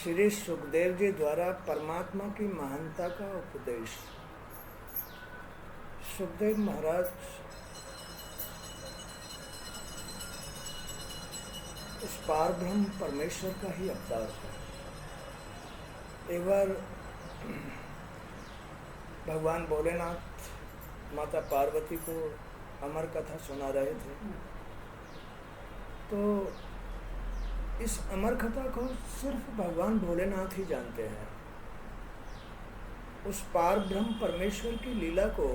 श्री सुखदेव जी द्वारा परमात्मा की महानता का उपदेश। सुखदेव महाराज उस पारब्रह्म परमेश्वर का ही अवतार है। एक बार भगवान भोलेनाथ माता पार्वती को अमर कथा सुना रहे थे, तो इस अमर कथा को सिर्फ भगवान भोलेनाथ ही जानते हैं। उस पार ब्रह्म परमेश्वर की लीला को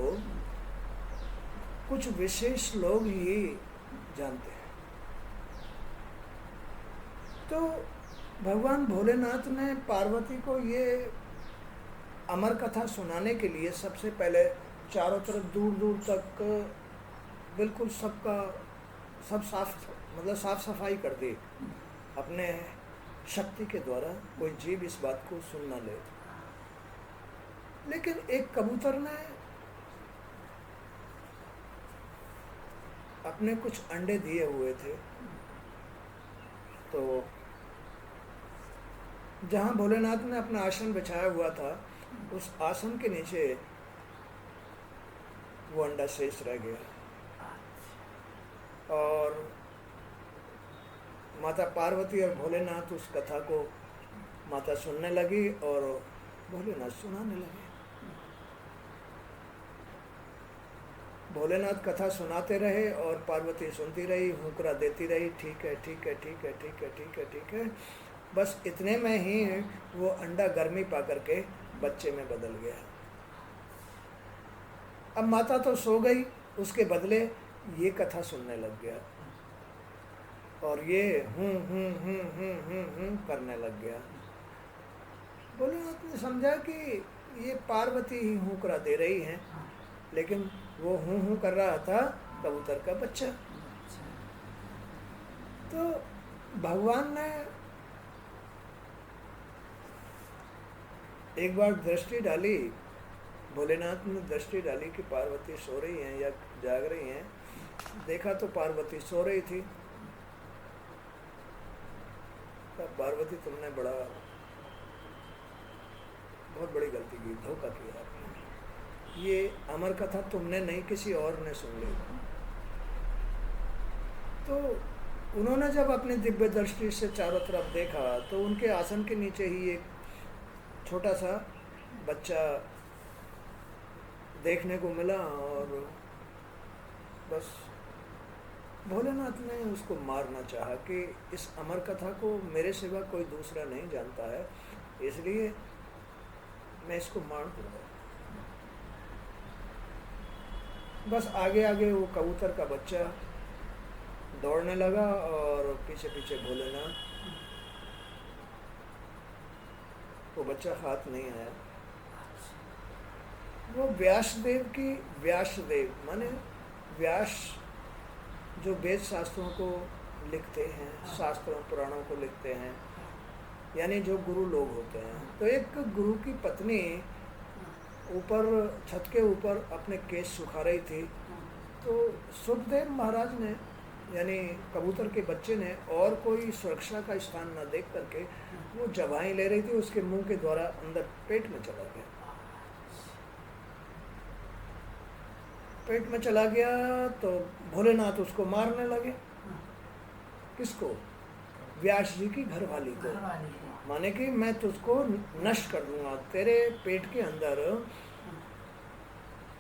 कुछ विशेष लोग ही जानते हैं। तो भगवान भोलेनाथ ने पार्वती को ये अमर कथा सुनाने के लिए सबसे पहले चारों तरफ दूर दूर तक बिल्कुल सब साफ सफाई कर दी, अपने शक्ति के द्वारा कोई जीव इस बात को सुन न ले। लेकिन एक कबूतर ने अपने कुछ अंडे दिए हुए थे, तो जहाँ भोलेनाथ ने अपना आसन बिछाया हुआ था, उस आसन के नीचे वो अंडा शेष रह गया। और माता पार्वती और भोलेनाथ उस कथा को माता सुनने लगी और भोलेनाथ सुनाने लगे। भोलेनाथ कथा सुनाते रहे और पार्वती सुनती रही, हुंकरा देती रही, ठीक है ठीक है ठीक है ठीक है ठीक है ठीक है। बस इतने में ही वो अंडा गर्मी पा करके बच्चे में बदल गया। अब माता तो सो गई, उसके बदले ये कथा सुनने लग गया और ये करने लग गया। भोलेनाथ ने समझा कि ये पार्वती ही हुंकरा दे रही हैं, लेकिन वो हूँ कर रहा था कबूतर का बच्चा। तो भगवान ने एक बार दृष्टि डाली, भोलेनाथ ने दृष्टि डाली कि पार्वती सो रही हैं या जाग रही हैं। देखा तो पार्वती सो रही थी। पार्वती, तुमने बहुत बड़ी गलती की, धोखा किया आपने। ये अमर कथा तुमने नहीं, किसी और ने सुन ली। तो उन्होंने जब अपनी दिव्य दृष्टि से चारों तरफ देखा, तो उनके आसन के नीचे ही एक छोटा सा बच्चा देखने को मिला और बस भोलेनाथ ने उसको मारना चाहा कि इस अमर कथा को मेरे सिवा कोई दूसरा नहीं जानता है, इसलिए मैं इसको मार दूंगा। बस आगे आगे वो कबूतर का बच्चा दौड़ने लगा और पीछे पीछे भोलेनाथ। वो बच्चा हाथ नहीं आया। वो व्यासदेव माने व्यास जो वेद शास्त्रों को लिखते हैं, शास्त्रों पुराणों को लिखते हैं, यानी जो गुरु लोग होते हैं। तो एक गुरु की पत्नी ऊपर छत के ऊपर अपने केस सुखा रही थी, तो सुखदेव महाराज ने यानी कबूतर के बच्चे ने और कोई सुरक्षा का स्थान न देख करके वो जवाएं ले रही थी, उसके मुंह के द्वारा अंदर पेट में चला गया। पेट में चला गया तो भोलेनाथ उसको मारने लगे। किसको? व्यास जी की घरवाली को। माने कि मैं तुझको नष्ट कर दूंगा, तेरे पेट के अंदर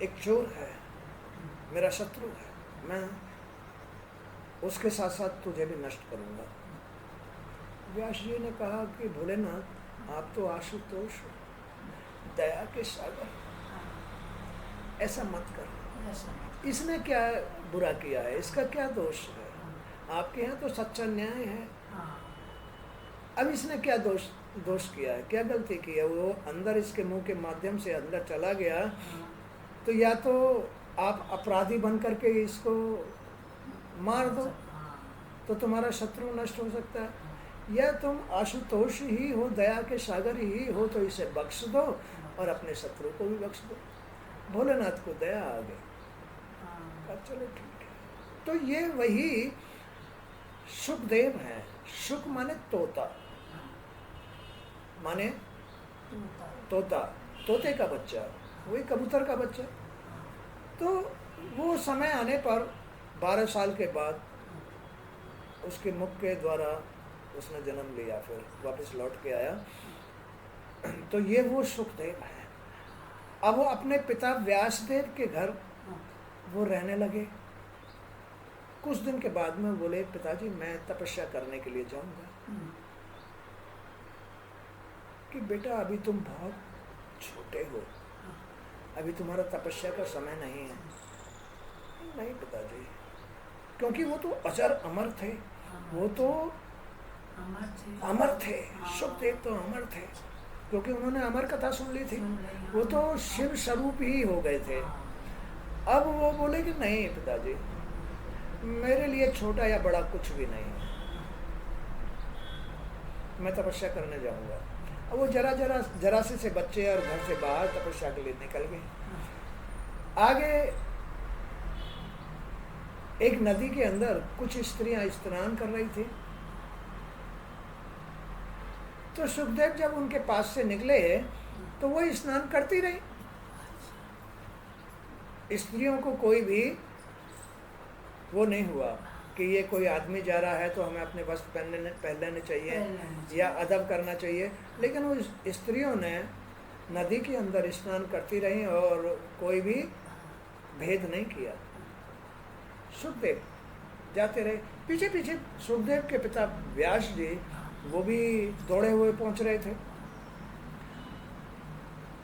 एक चोर है, मेरा शत्रु है, मैं उसके साथ साथ तुझे भी नष्ट करूंगा। व्यास जी ने कहा कि भोलेनाथ, आप तो आशुतोष हो, दया के सागर, ऐसा मत कर। इसने क्या बुरा किया है, इसका क्या दोष है? आपके यहाँ तो सच्चा न्याय है। अब इसने क्या दोष किया है, क्या गलती की है? वो अंदर इसके मुंह के माध्यम से अंदर चला गया, तो या तो आप अपराधी बन करके इसको मार दो तो तुम्हारा शत्रु नष्ट हो सकता है, या तुम आशुतोष ही हो, दया के सागर ही हो, तो इसे बख्श दो और अपने शत्रु को भी बख्श दो। भोलेनाथ को दया आ गई। चलो ठीक है। तो ये वही सुखदेव हैं। सुख माने तोता, माने तोता, तोते का बच्चा, वही कबूतर का बच्चा। तो वो समय आने पर 12 साल के बाद उसके मुख के द्वारा उसने जन्म लिया, फिर वापस लौट के आया। तो ये वो सुखदेव है। अब वो अपने पिता व्यासदेव के घर वो रहने लगे। कुछ दिन के बाद में बोले, पिताजी मैं तपस्या करने के लिए जाऊंगा। कि बेटा अभी तुम बहुत छोटे हो, अभी तुम्हारा तपस्या का समय नहीं है। नहीं पिताजी, क्योंकि वो तो अजर अमर थे, वो तो अमर थे, सुखदेव तो अमर थे, क्योंकि उन्होंने अमर कथा सुन ली थी। वो तो शिव स्वरूप ही हो गए थे। अब वो बोले कि नहीं पिताजी, मेरे लिए छोटा या बड़ा कुछ भी नहीं है, मैं तपस्या करने जाऊंगा। अब वो जरा से बच्चे और घर से बाहर तपस्या के लिए निकल गए। आगे एक नदी के अंदर कुछ स्त्रियां स्नान कर रही थी। तो सुखदेव जब उनके पास से निकले तो वो स्नान करती रही। स्त्रियों को कोई भी वो नहीं हुआ कि ये कोई आदमी जा रहा है तो हमें अपने वस्त्र पहन लेने चाहिए या अदब करना चाहिए। लेकिन वो स्त्रियों ने नदी के अंदर स्नान करती रही और कोई भी भेद नहीं किया। सुखदेव जाते रहे, पीछे पीछे सुखदेव के पिता व्यास जी वो भी दौड़े हुए पहुंच रहे थे।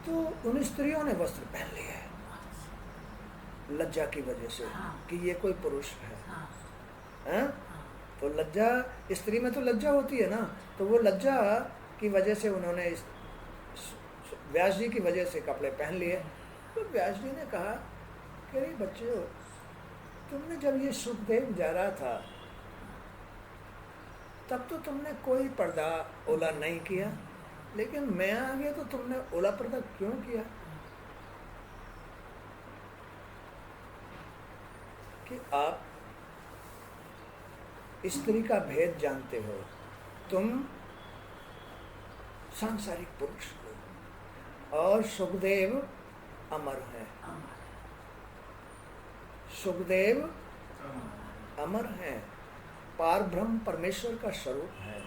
तो उन स्त्रियों ने वस्त्र पहन लिए लज्जा की वजह से कि ये कोई पुरुष है। तो लज्जा, स्त्री में तो लज्जा होती है ना, तो वो लज्जा की वजह से उन्होंने व्यास जी की वजह से कपड़े पहन लिए। तो व्यास जी ने कहा कि अरे बच्चों, तुमने जब ये सुखदेव जा रहा था तब तो तुमने कोई पर्दा ओला नहीं किया, लेकिन मैं आ गया तो तुमने ओला पर्दा क्यों किया? कि आप स्त्री का भेद जानते हो, तुम सांसारिक पुरुष हो और सुखदेव अमर है। सुखदेव अमर है, पार ब्रह्म परमेश्वर का स्वरूप है।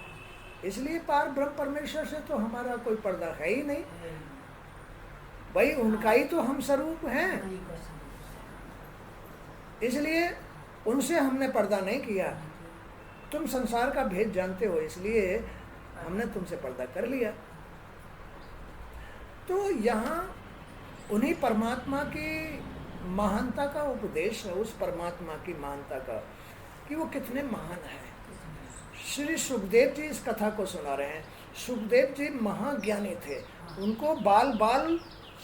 इसलिए पार ब्रह्म परमेश्वर से तो हमारा कोई पर्दा है ही नहीं, भाई उनका ही तो हम स्वरूप हैं। इसलिए उनसे हमने पर्दा नहीं किया। तुम संसार का भेद जानते हो, इसलिए हमने तुमसे पर्दा कर लिया। तो यहाँ उन्हीं परमात्मा की महानता का उपदेश है, उस परमात्मा की महानता का कि वो कितने महान है। श्री सुखदेव जी इस कथा को सुना रहे हैं। सुखदेव जी महाज्ञानी थे, उनको बाल बाल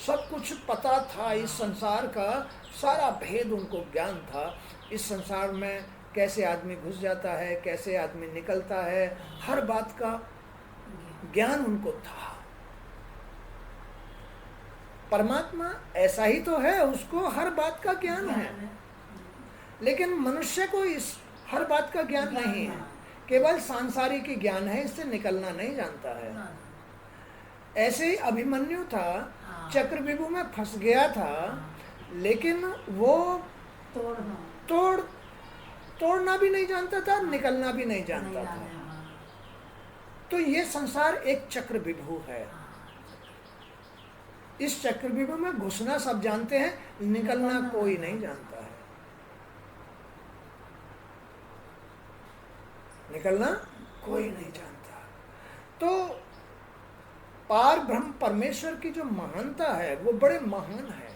सब कुछ पता था, इस संसार का सारा भेद उनको ज्ञान था। इस संसार में कैसे आदमी घुस जाता है, कैसे आदमी निकलता है, हर बात का ज्ञान उनको था। परमात्मा ऐसा ही तो है, उसको हर बात का ज्ञान है, लेकिन मनुष्य को इस हर बात का ज्ञान नहीं है, केवल सांसारिक ज्ञान है, इससे निकलना नहीं जानता है। ऐसे ही अभिमन्यु था, चक्रव्यूह में फंस गया था, लेकिन वो तोड़ना भी नहीं जानता था, निकलना भी नहीं जानता था। तो ये संसार एक चक्रव्यूह है। इस चक्रव्यूह में घुसना सब जानते हैं, निकलना कोई नहीं जानता है। निकलना कोई नहीं जानता। तो पार ब्रह्म परमेश्वर की जो महानता है वो बड़े महान है।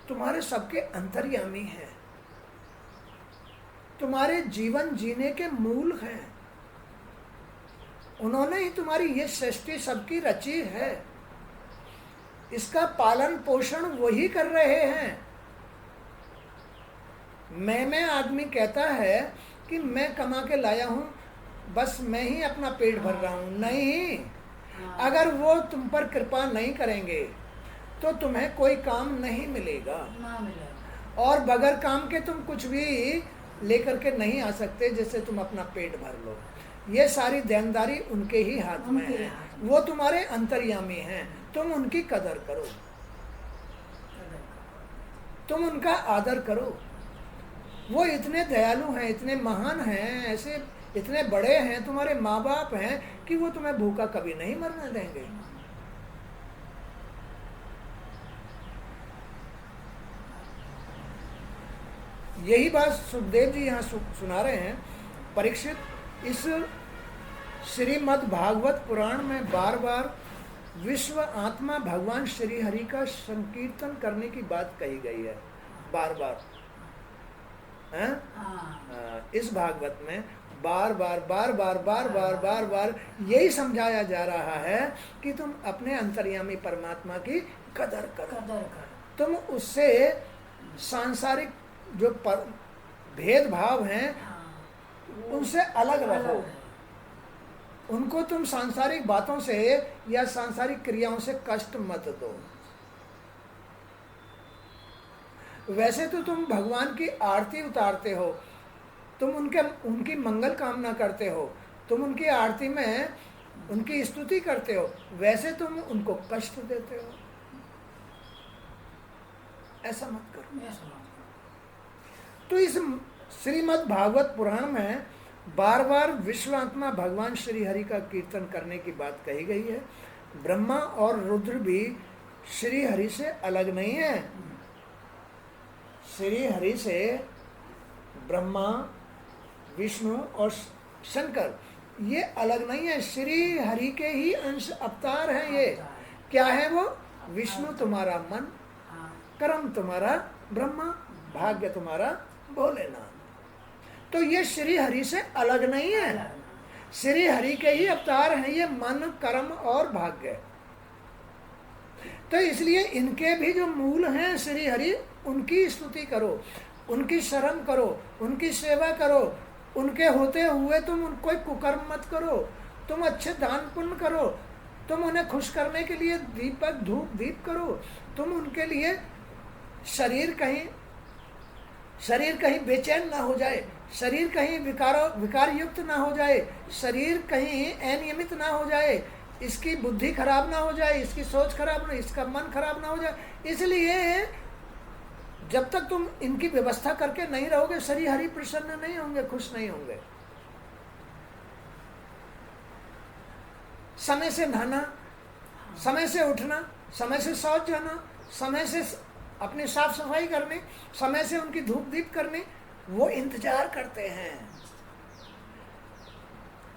तुम्हारे सबके अंतर्यामी है, तुम्हारे जीवन जीने के मूल हैं। उन्होंने ही तुम्हारी ये सृष्टि सबकी रची है, इसका पालन पोषण वही कर रहे हैं। मैं आदमी कहता है कि मैं कमा के लाया हूं, बस मैं ही अपना पेट भर रहा हूं। नहीं, अगर वो तुम पर कृपा नहीं करेंगे तो तुम्हें कोई काम नहीं मिलेगा, और बगैर काम के तुम कुछ भी लेकर के नहीं आ सकते जिससे तुम अपना पेट भर लो। ये सारी देनदारी उनके ही हाथ में है, वो तुम्हारे अंतर्यामी हैं, तुम उनकी कदर करो, तुम उनका आदर करो। वो इतने दयालु हैं, इतने महान हैं, ऐसे इतने बड़े हैं, तुम्हारे माँ बाप हैं कि वो तुम्हें भूखा कभी नहीं मरने देंगे। यही बात सुखदेव जी यहाँ सुना रहे हैं। परीक्षित, इस श्रीमद् भागवत पुराण में बार बार विश्व आत्मा भगवान श्री हरि का संकीर्तन करने की बात कही गई है, बार बार इस भागवत में बार बार यही समझाया जा रहा है कि तुम अपने अंतर्यामी परमात्मा की कदर करो, तुम उससे सांसारिक जो भेदभाव हैं उनसे अलग रहो, उनको तुम सांसारिक बातों से या सांसारिक क्रियाओं से कष्ट मत दो। वैसे तो तुम भगवान की आरती उतारते हो, तुम उनकी मंगल कामना करते हो, तुम उनकी आरती में उनकी स्तुति करते हो, वैसे तुम उनको कष्ट देते हो। ऐसा मत करो। तो इस श्रीमद् भागवत पुराण में बार बार विश्वात्मा भगवान श्री हरि का कीर्तन करने की बात कही गई है। ब्रह्मा और रुद्र भी श्री हरि से अलग नहीं है। श्री हरि से ब्रह्मा, विष्णु और शंकर ये अलग नहीं है, श्री हरि के ही अंश अवतार हैं ये। क्या है वो? विष्णु तुम्हारा मन, कर्म तुम्हारा ब्रह्मा, भाग्य तुम्हारा भोलेनाथ। तो ये श्री हरि से अलग नहीं है, श्री हरि के ही अवतार हैं ये मन, कर्म और भाग्य। तो इसलिए इनके भी जो मूल हैं श्री हरि, उनकी स्तुति करो, उनकी शरण करो, उनकी सेवा करो। उनके होते हुए तुम कोई कुकर्म मत करो, तुम अच्छे दान पुण्य करो, तुम उन्हें खुश करने के लिए दीपक धूप दीप करो, तुम उनके लिए शरीर कहीं बेचैन ना हो जाए, शरीर कहीं विकार युक्त ना हो जाए, शरीर कहीं अनियमित ना हो जाए, इसकी बुद्धि खराब ना हो जाए, इसकी सोच खराब ना, इसका मन खराब ना हो जाए। इसलिए जब तक तुम इनकी व्यवस्था करके नहीं रहोगे, श्री हरि प्रसन्न नहीं होंगे, खुश नहीं होंगे। समय से नहाना, समय से उठना, समय से शौच जाना, समय से अपनी साफ सफाई करनी, समय से उनकी धूप दीप करनी, वो इंतजार करते हैं।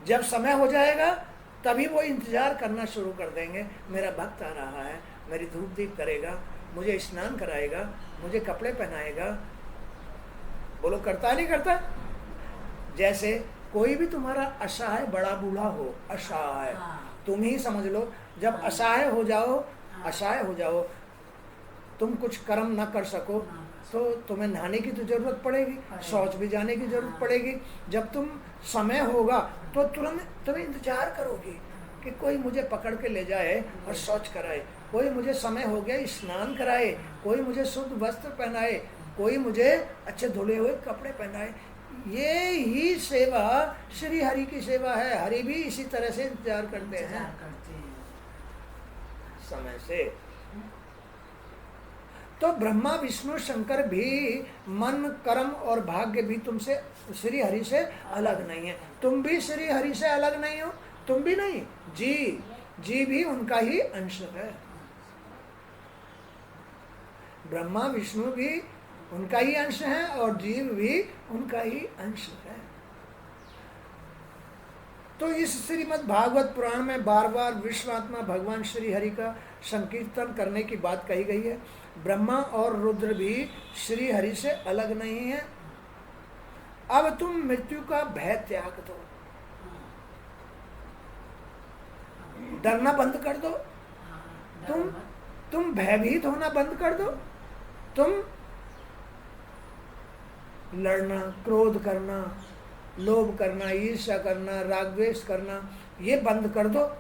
जब समय हो जाएगा तभी वो इंतजार करना शुरू कर देंगे। मेरा भक्त आ रहा है, मेरी धूप दीप करेगा, मुझे स्नान कराएगा, मुझे कपड़े पहनाएगा। बोलो करता नहीं करता? जैसे कोई भी तुम्हारा असहाय बड़ा बूढ़ा हो, असहाय तुम ही समझ लो, जब असहाय हो जाओ, तुम कुछ कर्म ना कर सको तो तुम्हें नहाने की तो जरूरत पड़ेगी, शौच भी जाने की जरूरत पड़ेगी। जब तुम समय होगा तो तुरंत तुम्हें इंतजार करोगे कि कोई मुझे पकड़ के ले जाए और शौच कराए, कोई मुझे समय हो गया स्नान कराए, कोई मुझे शुद्ध वस्त्र पहनाए, कोई मुझे अच्छे धुले हुए कपड़े पहनाए। ये ही सेवा श्री हरि की सेवा है। हरि भी इसी तरह से इंतजार करते हैं समय से। तो ब्रह्मा, विष्णु, शंकर भी मन, कर्म और भाग्य भी तुमसे, श्री हरि से अलग नहीं है। तुम भी श्री हरि से अलग नहीं हो, तुम भी नहीं। जी भी उनका ही अंश है। ब्रह्मा, विष्णु भी उनका ही अंश है और जीव भी उनका ही अंश है। तो इस श्रीमद् भागवत पुराण में बार बार विश्वात्मा भगवान श्री हरि का संकीर्तन करने की बात कही गई है। ब्रह्मा और रुद्र भी श्री हरि से अलग नहीं है। अब तुम मृत्यु का भय त्याग दो, डरना बंद कर दो, तुम भयभीत होना बंद कर दो, तुम लड़ना, क्रोध करना, लोभ करना, ईर्ष्या करना, राग द्वेष करना, ये बंद कर दो।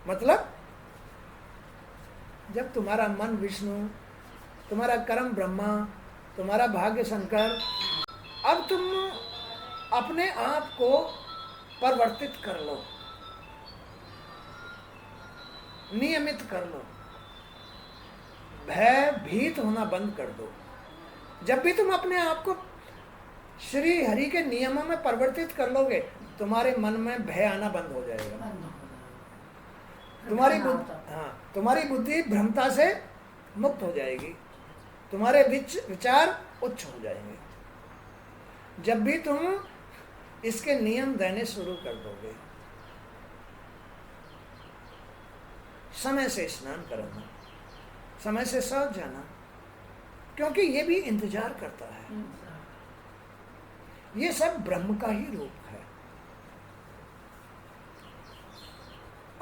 मतलब जब तुम्हारा मन विष्णु, तुम्हारा कर्म ब्रह्मा, तुम्हारा भाग्य शंकर, अपने आप को परिवर्तित कर लो, नियमित कर लो, भयभीत होना बंद कर दो। जब भी तुम अपने आप को श्री हरि के नियमों में परिवर्तित कर लोगे, तुम्हारे मन में भय आना बंद हो जाएगा। तुम्हारी बुद्धि भ्रमता से मुक्त हो जाएगी, तुम्हारे विचार उच्च हो जाएंगे। जब भी तुम इसके नियम देने शुरू कर दोगे, समय से स्नान करना, समय से शौच जाना, क्योंकि ये भी इंतजार करता है। ये सब ब्रह्म का ही रूप है।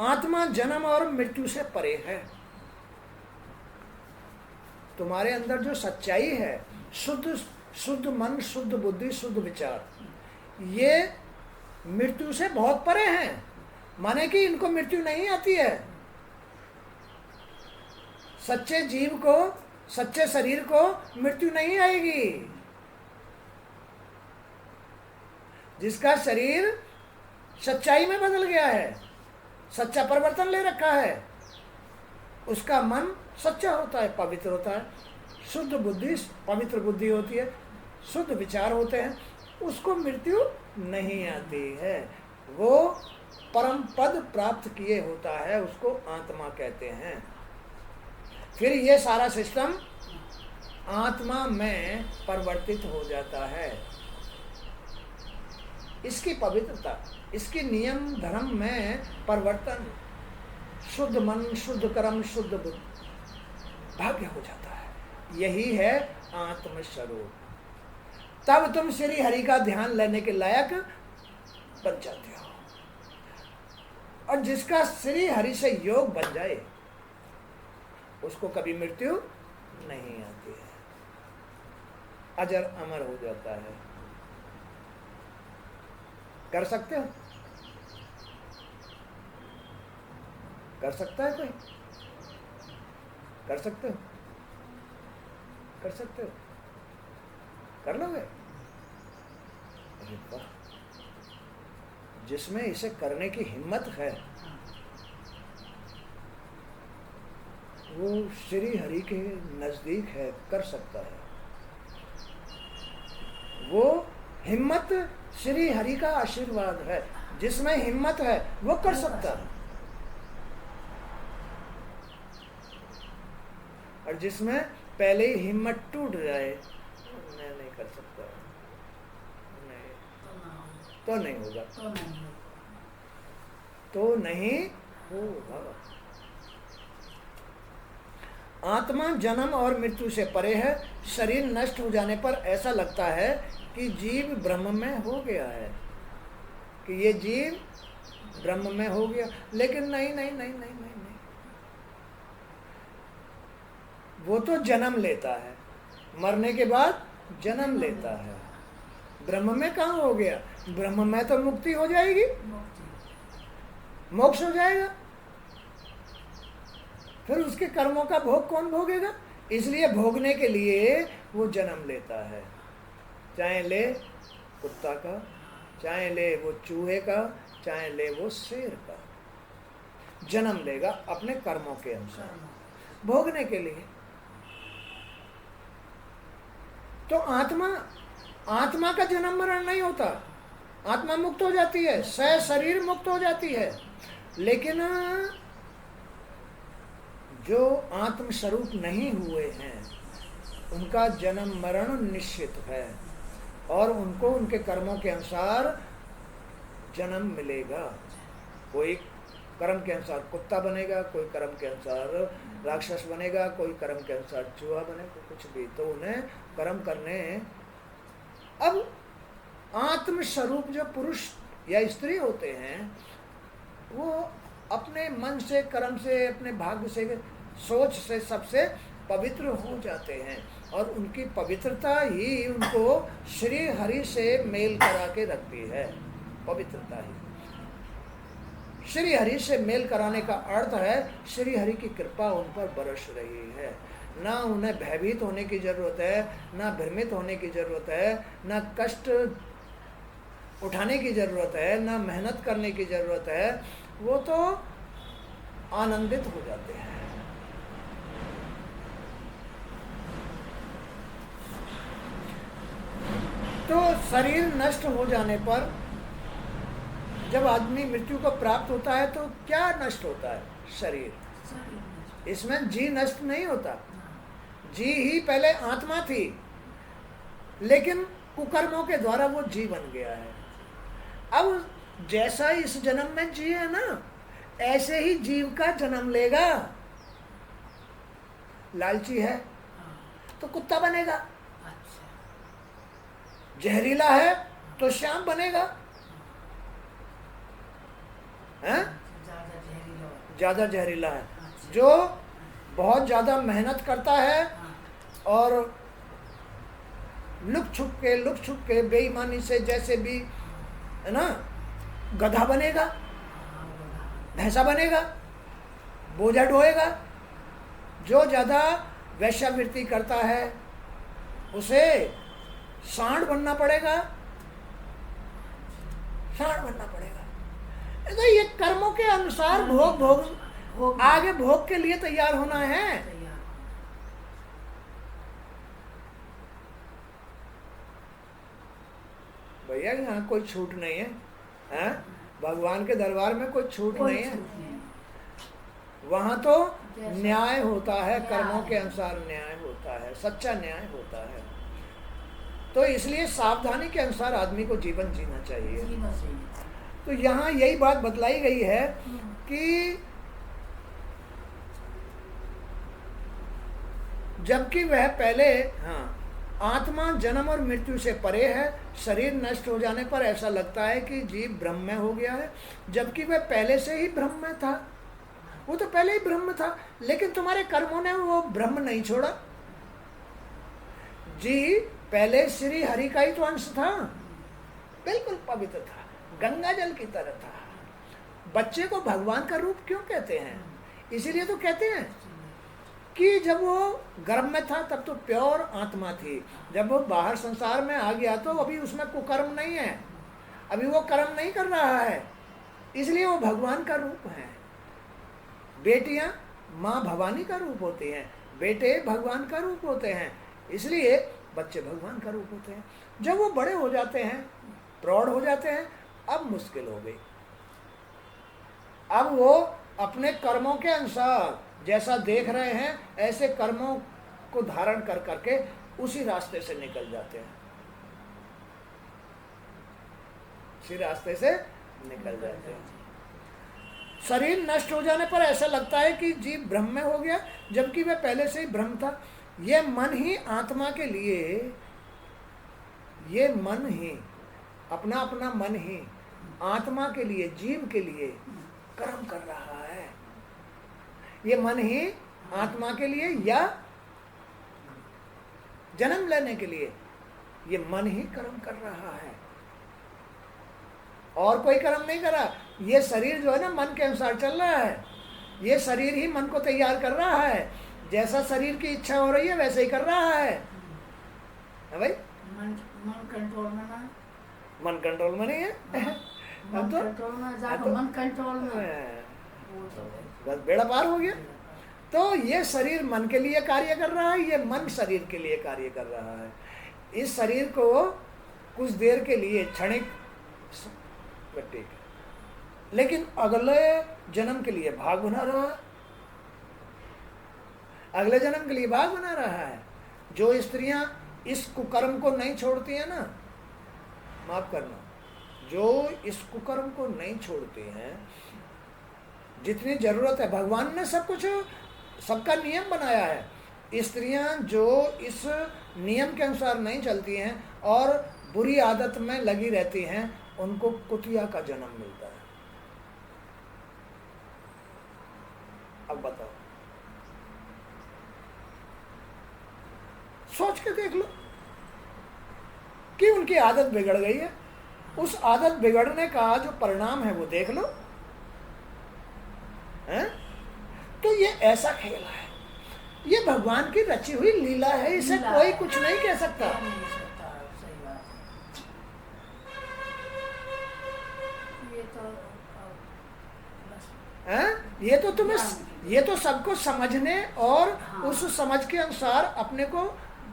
आत्मा जन्म और मृत्यु से परे है। तुम्हारे अंदर जो सच्चाई है, शुद्ध मन, शुद्ध बुद्धि, शुद्ध विचार, ये मृत्यु से बहुत परे हैं। माने कि इनको मृत्यु नहीं आती है। सच्चे जीव को, सच्चे शरीर को मृत्यु नहीं आएगी। जिसका शरीर सच्चाई में बदल गया है, सच्चा परिवर्तन ले रखा है, उसका मन सच्चा होता है, पवित्र होता है, शुद्ध बुद्धि, पवित्र बुद्धि होती है, शुद्ध विचार होते हैं, उसको मृत्यु नहीं आती है। वो परम पद प्राप्त किए होता है, उसको आत्मा कहते हैं। फिर ये सारा सिस्टम आत्मा में परिवर्तित हो जाता है। इसकी पवित्रता, इसकी नियम धर्म में परिवर्तन, शुद्ध मन, शुद्ध कर्म, शुद्ध बुद्धि, भाग्य हो जाता है। यही है आत्मस्वरूप। तब तुम श्री हरि का ध्यान लेने के लायक बन जाते हो। और जिसका श्री हरि से योग बन जाए, उसको कभी मृत्यु नहीं आती है, अजर अमर हो जाता है। कर सकते हो? कर सकता है कोई? कर सकते हो? कर सकते हो? कर लोगे? अरे वाह! जिसमें इसे करने की हिम्मत है, वो श्री हरि के नजदीक है, कर सकता है। वो हिम्मत श्री हरि का आशीर्वाद है। जिसमें हिम्मत है वो कर सकता है, और जिसमें पहले ही हिम्मत टूट जाए, मैं नहीं कर सकता, नहीं, तो नहीं होगा, तो नहीं होगा। आत्मा जन्म और मृत्यु से परे है। शरीर नष्ट हो जाने पर ऐसा लगता है कि जीव ब्रह्म में हो गया है, कि ये जीव ब्रह्म में हो गया। लेकिन नहीं नहीं नहीं नहीं नहीं नहीं, वो तो जन्म लेता है, मरने के बाद जन्म लेता है। ब्रह्म में कहाँ हो गया? ब्रह्म में तो मुक्ति हो जाएगी, मोक्ष हो जाएगा। फिर उसके कर्मों का भोग कौन भोगेगा? इसलिए भोगने के लिए वो जन्म लेता है। चाहे ले कुत्ता का, चाहे ले वो चूहे का, चाहे ले वो शेर का, जन्म लेगा अपने कर्मों के अनुसार, भोगने के लिए। तो आत्मा का जन्म मरण नहीं होता, आत्मा मुक्त हो जाती है, शरीर मुक्त हो जाती है। लेकिन जो आत्म स्वरूप नहीं हुए हैं, उनका जन्म मरण निश्चित है, और उनको उनके कर्मों के अनुसार जन्म मिलेगा। कोई कर्म के अनुसार कुत्ता बनेगा, कोई कर्म के अनुसार राक्षस बनेगा, कोई कर्म के अनुसार चूहा बनेगा, कुछ भी। तो उन्हें कर्म करने। अब आत्म स्वरूप जो पुरुष या स्त्री होते हैं, वो अपने मन से, कर्म से, अपने भाग्य से, सोच से सबसे पवित्र हो जाते हैं, और उनकी पवित्रता ही उनको श्री हरि से मेल करा के रखती है। पवित्रता ही श्री हरि से मेल कराने का अर्थ है श्री हरि की कृपा उन पर बरस रही है। ना उन्हें भयभीत होने की जरूरत है, ना भ्रमित होने की जरूरत है, ना कष्ट उठाने की जरूरत है, ना मेहनत करने की जरूरत है, वो तो आनंदित हो जाते हैं। तो शरीर नष्ट हो जाने पर जब आदमी मृत्यु को प्राप्त होता है तो क्या नष्ट होता है? शरीर। इसमें जी नष्ट नहीं होता। जी ही पहले आत्मा थी, लेकिन कुकर्मों के द्वारा वो जी बन गया है। अब जैसा इस जन्म में जी है ना, ऐसे ही जीव का जन्म लेगा। लालची है तो कुत्ता बनेगा, जहरीला है तो श्याम बनेगा, हैं? ज्यादा जहरीला है। जो बहुत ज्यादा मेहनत करता है और लुक छुप के बेईमानी से जैसे भी, है ना, गधा बनेगा, भैंसा बनेगा, बोझा ढोएगा। जो ज्यादा वैश्यावृत्ति करता है उसे सांड बनना पड़ेगा, सांड बनना पड़ेगा। तो ये कर्मों के अनुसार भोग आगे भोग के लिए तैयार होना है। भैया यहाँ कोई छूट नहीं है, हैं? भगवान के दरबार में कोई छूट नहीं है। वहां तो न्याय होता है, कर्मों के अनुसार न्याय होता है, सच्चा न्याय होता है। तो इसलिए सावधानी के अनुसार आदमी को जीवन जीना चाहिए। तो यहाँ यही बात बतलाई गई है कि जबकि वह पहले, हाँ, आत्मा जन्म और मृत्यु से परे है, शरीर नष्ट हो जाने पर ऐसा लगता है कि जीव ब्रह्म में हो गया है, जबकि वह पहले से ही ब्रह्म में था। वो तो पहले ही ब्रह्म था, लेकिन तुम्हारे कर्मों ने वो ब्रह्म नहीं छोड़ा। जी पहले श्री हरि का ही तो अंश था, बिल्कुल पवित्र था, गंगा जल की तरह था। बच्चे को भगवान का रूप क्यों कहते हैं? इसीलिए तो कहते हैं कि जब वो गर्भ में था तब तो प्योर आत्मा थी, जब वो बाहर संसार में आ गया तो अभी उसमें कुकर्म नहीं है, अभी वो कर्म नहीं कर रहा है, इसलिए वो भगवान का रूप है। बेटियां माँ भवानी का रूप होती हैं, बेटे भगवान का रूप होते हैं, इसलिए बच्चे भगवान का रूप होते हैं। जब वो बड़े हो जाते हैं, प्रौढ़ हो जाते हैं, अब मुश्किल हो गई। अब वो अपने कर्मों के अनुसार जैसा देख रहे हैं ऐसे कर्मों को धारण कर करके उसी रास्ते से निकल जाते हैं, उसी रास्ते से निकल जाते हैं। शरीर नष्ट हो जाने पर ऐसा लगता है कि जीव ब्रह्म में हो गया, जबकि वह पहले से ही ब्रह्म था। यह मन ही आत्मा के लिए, ये मन ही, अपना अपना मन ही आत्मा के लिए, जीव के लिए कर्म कर रहा है। ये मन ही आत्मा के लिए या जन्म लेने के लिए, ये मन ही कर्म कर रहा है, और कोई कर्म नहीं कर रहा। ये शरीर जो है ना मन के अनुसार चल रहा है, ये शरीर ही मन को तैयार कर रहा है, जैसा शरीर की इच्छा हो रही है वैसे ही कर रहा है भाई। मन कंट्रोल में ना, मन कंट्रोल में नहीं है। मन कंट्रोल में जाकर मन कंट्रोल में बस बेड़ा पार हो गया। तो ये शरीर मन के लिए कार्य कर रहा है, ये मन शरीर के लिए कार्य कर रहा है। इस शरीर को कुछ देर के लिए क्षणिक, लेकिन अगले जन्म के लिए भाग बना रहा है, अगले जन्म के लिए भाग बना रहा है। जो स्त्रियां इस कुकर्म को नहीं छोड़ती हैं ना, माफ करना, जो इस कुकर्म को नहीं छोड़ते हैं, जितनी जरूरत है, भगवान ने सब कुछ, सबका नियम बनाया है। स्त्रियां जो इस नियम के अनुसार नहीं चलती हैं और बुरी आदत में लगी रहती हैं, उनको कुतिया का जन्म मिलता है। अब बताओ, सोच के देख लो कि उनकी आदत बिगड़ गई है। उस आदत बिगड़ने का जो परिणाम है वो देख लो, हैं? तो ये ऐसा खेल है, ये भगवान की रची हुई लीला है, इसे कोई कुछ नहीं कह सकता। तो बस हैं? ये तो सबको समझने और हाँ। उस समझ के अनुसार अपने को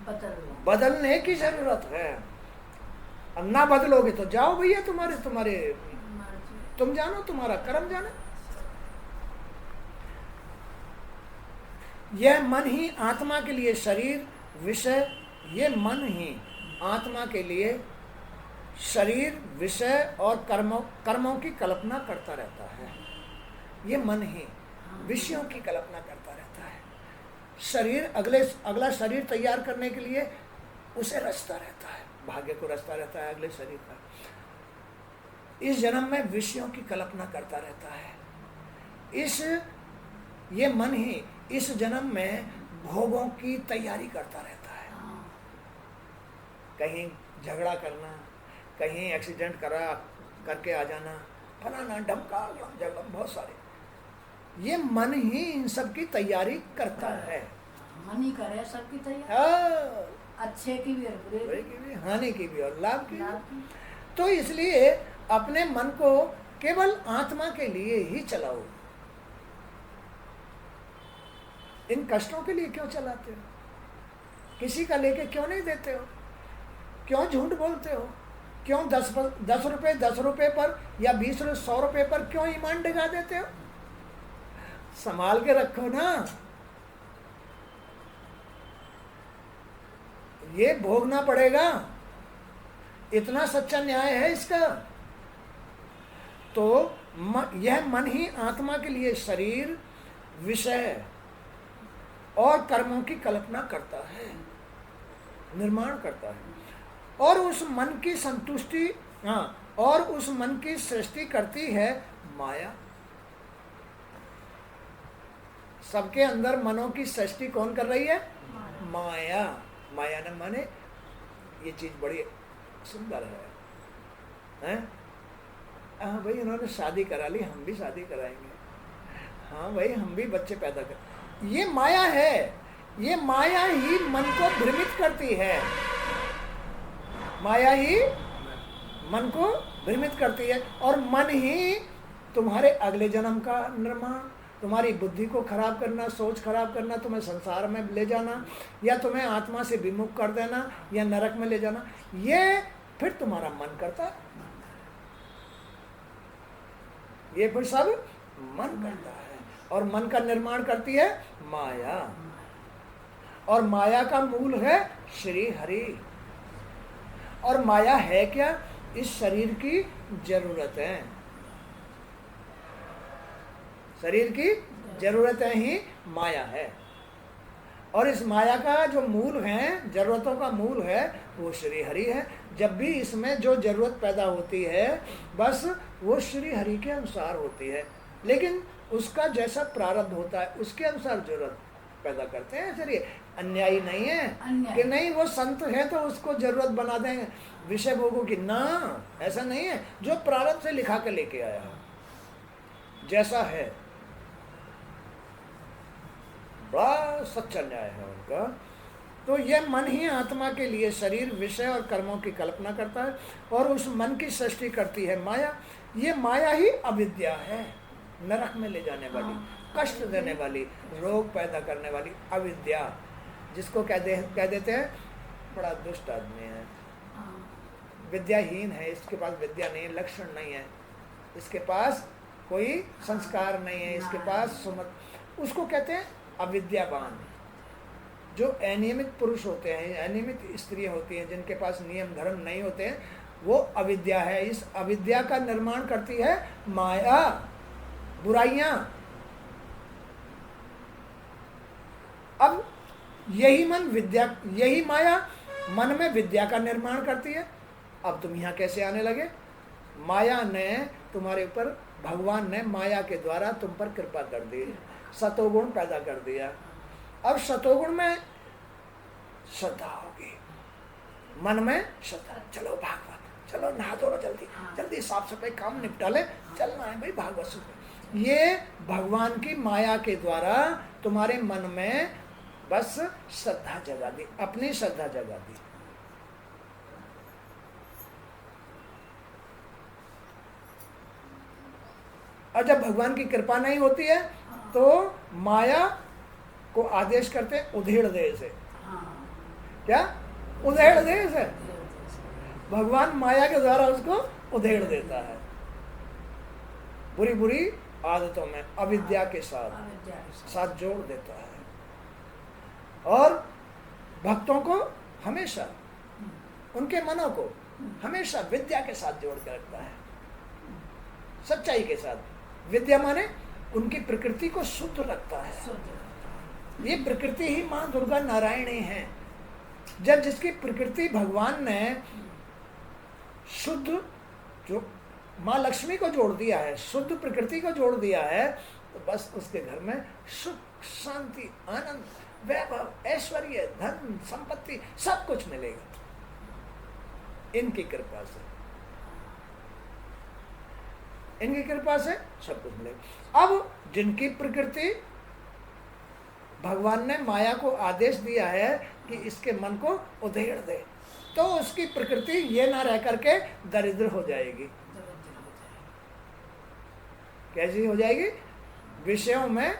बदल बदलने की जरूरत है। अब ना बदलोगे तो जाओ भैया, तुम्हारे मर्जी। तुम जानो, तुम्हारा कर्म जाने। यह मन ही आत्मा के लिए शरीर विषय, ये मन ही आत्मा के लिए शरीर विषय और कर्मों की कल्पना करता रहता है। ये मन ही विषयों की कल्पना करता रहता है। शरीर अगला शरीर तैयार करने के लिए उसे रचता रहता है, भाग्य को रचता रहता है अगले शरीर का। इस जन्म में विषयों की कल्पना करता रहता है। ये मन ही इस जन्म में भोगों की तैयारी करता रहता है। कहीं झगड़ा करना, कहीं एक्सीडेंट करके आ जाना, फलाना ढमका झगड़ा, बहुत सारे। ये मन ही इन सब की तैयारी करता है। मन ही करे सबकी तैयारी, हाँ, अच्छे की भी और बुरे की भी, हानि की भी और लाभ की लाभ भी। की। तो इसलिए अपने मन को केवल आत्मा के लिए ही चलाओ। इन कष्टों के लिए क्यों चलाते हो? किसी का लेके क्यों नहीं देते हो? क्यों झूठ बोलते हो? क्यों 10 रुपए पर या 20 100 रुपए पर क्यों ईमान डिगा देते हो? संभाल के रखो ना। ये भोगना पड़ेगा, इतना सच्चा न्याय है इसका। तो यह मन ही आत्मा के लिए शरीर विषय और कर्मों की कल्पना करता है, निर्माण करता है, और उस मन की संतुष्टि, और उस मन की सृष्टि करती है माया। सबके अंदर मनों की सृष्टि कौन कर रही है? माया। माया ने माने ये चीज बड़ी सुंदर है। हाँ भाई, इन्होंने शादी करा ली, हम भी शादी कराएंगे। हाँ भाई, हम भी बच्चे पैदा कर। ये माया है। ये माया ही मन को भ्रमित करती है। माया ही मन को भ्रमित करती है, और मन ही तुम्हारे अगले जन्म का निर्माण, तुम्हारी बुद्धि को खराब करना, सोच खराब करना, तुम्हें संसार में ले जाना, या तुम्हें आत्मा से विमुख कर देना, या नरक में ले जाना, ये फिर तुम्हारा मन करता है। ये फिर सब मन करता है, और मन का निर्माण करती है माया। और माया का मूल है श्री हरि। और माया है क्या? इस शरीर की जरूरत है। शरीर की जरूरतें ही माया है। और इस माया का जो मूल है, जरूरतों का मूल है, वो श्री हरि है। जब भी इसमें जो जरूरत पैदा होती है, बस वो श्री हरि के अनुसार होती है। लेकिन उसका जैसा प्रारब्ध होता है, उसके अनुसार जरूरत पैदा करते हैं। चलिए, अन्यायी नहीं है कि नहीं वो संत है तो उसको जरूरत बना देंगे विषय भोगों की, ना, ऐसा नहीं है। जो प्रारब्ध से लिखा के लेके आया जैसा है, बड़ा सच्चा न्याय है उनका। तो यह मन ही आत्मा के लिए शरीर विषय और कर्मों की कल्पना करता है, और उस मन की सृष्टि करती है माया। ये माया ही अविद्या है, नरक में ले जाने वाली, कष्ट देने वाली, रोग पैदा करने वाली अविद्या, जिसको कह देते हैं बड़ा दुष्ट आदमी है, विद्याहीन है, इसके पास विद्या नहीं है, लक्षण नहीं है, इसके पास कोई संस्कार नहीं है, इसके पास सुमत, उसको कहते हैं अविद्यावान। जो अनियमित पुरुष होते हैं, अनियमित स्त्रियां होती हैं, जिनके पास नियम धर्म नहीं होते हैं, वो अविद्या है। इस अविद्या का निर्माण करती है माया, बुराइयां। अब यही माया मन में विद्या का निर्माण करती है। अब तुम यहाँ कैसे आने लगे? माया ने तुम्हारे ऊपर, भगवान ने माया के द्वारा तुम पर कृपा कर दी, सतोगुण पैदा कर दिया। अब सतोगुण में श्रद्धा होगी, मन में श्रद्धा, चलो भागवत, चलो नहा धो लो, जल्दी जल्दी साफ सफाई काम निपटा ले, चलना है भाई भागवत सुन। ये भगवान की माया के द्वारा तुम्हारे मन में बस श्रद्धा जगा दी, अपनी श्रद्धा जगा दी। और जब भगवान की कृपा नहीं होती है तो माया को आदेश करते हैं उधेड़ दे से। क्या? उधेड़ दे से। भगवान माया के द्वारा उसको उधेड़ देता है बुरी बुरी आदतों में, अविद्या के साथ जोड़ देता है। और भक्तों को हमेशा, उनके मनों को हमेशा विद्या के साथ जोड़ कर रखता है, सच्चाई के साथ। विद्या माने उनकी प्रकृति को शुद्ध रखता है। ये प्रकृति ही माँ दुर्गा नारायणी है। जब जिसकी प्रकृति भगवान ने शुद्ध, जो माँ लक्ष्मी को जोड़ दिया है, शुद्ध प्रकृति को जोड़ दिया है, तो बस उसके घर में सुख, शांति, आनंद, वैभव, ऐश्वर्य, धन, संपत्ति सब कुछ मिलेगा इनकी कृपा से। इनकी कृपा से सब कुछ मिलेगा। अब जिनकी प्रकृति भगवान ने माया को आदेश दिया है कि इसके मन को उधेड़ दे, तो उसकी प्रकृति ये ना रह करके दरिद्र हो जाएगी। कैसी हो जाएगी? विषयों में,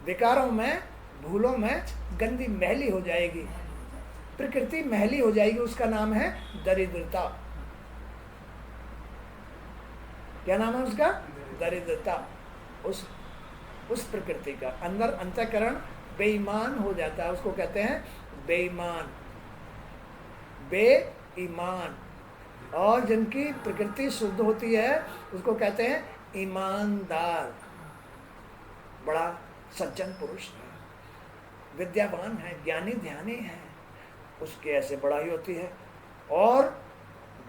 विकारों में, भूलों में गंदी मैली हो जाएगी। प्रकृति मैली हो जाएगी। उसका नाम है दरिद्रता। क्या नाम है उसका? दरिद्रता। उस प्रकृति का अंदर अंतःकरण बेईमान हो जाता है, उसको कहते हैं बेईमान, बेईमान। और जिनकी प्रकृति शुद्ध होती है उसको कहते हैं ईमानदार। बड़ा सज्जन पुरुष है, विद्यावान है, ज्ञानी ध्यानी है, उसकी ऐसे बड़ाई होती है। और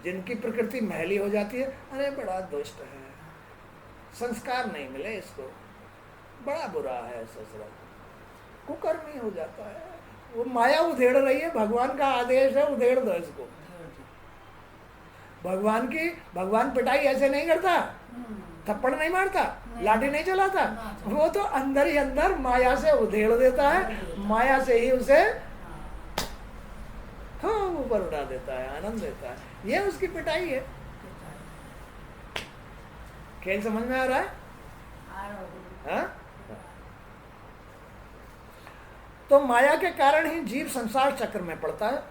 जिनकी प्रकृति मैली हो जाती है, अरे बड़ा दुष्ट है, संस्कार नहीं मिले इसको, बड़ा बुरा है, ससुरा कुकर्मी हो जाता है। वो माया उधेड़ रही है, भगवान का आदेश है उधेड़ दो इसको। भगवान पिटाई ऐसे नहीं करता, थप्पड़ नहीं मारता, लाठी नहीं चलाता, वो तो अंदर ही अंदर माया से उधेड़ देता है, माया से ही उसे ऊपर उठा देता है, आनंद देता है। ये उसकी पिटाई है। खेल समझ में आ रहा है? हाँ? तो माया के कारण ही जीव संसार चक्र में पड़ता है।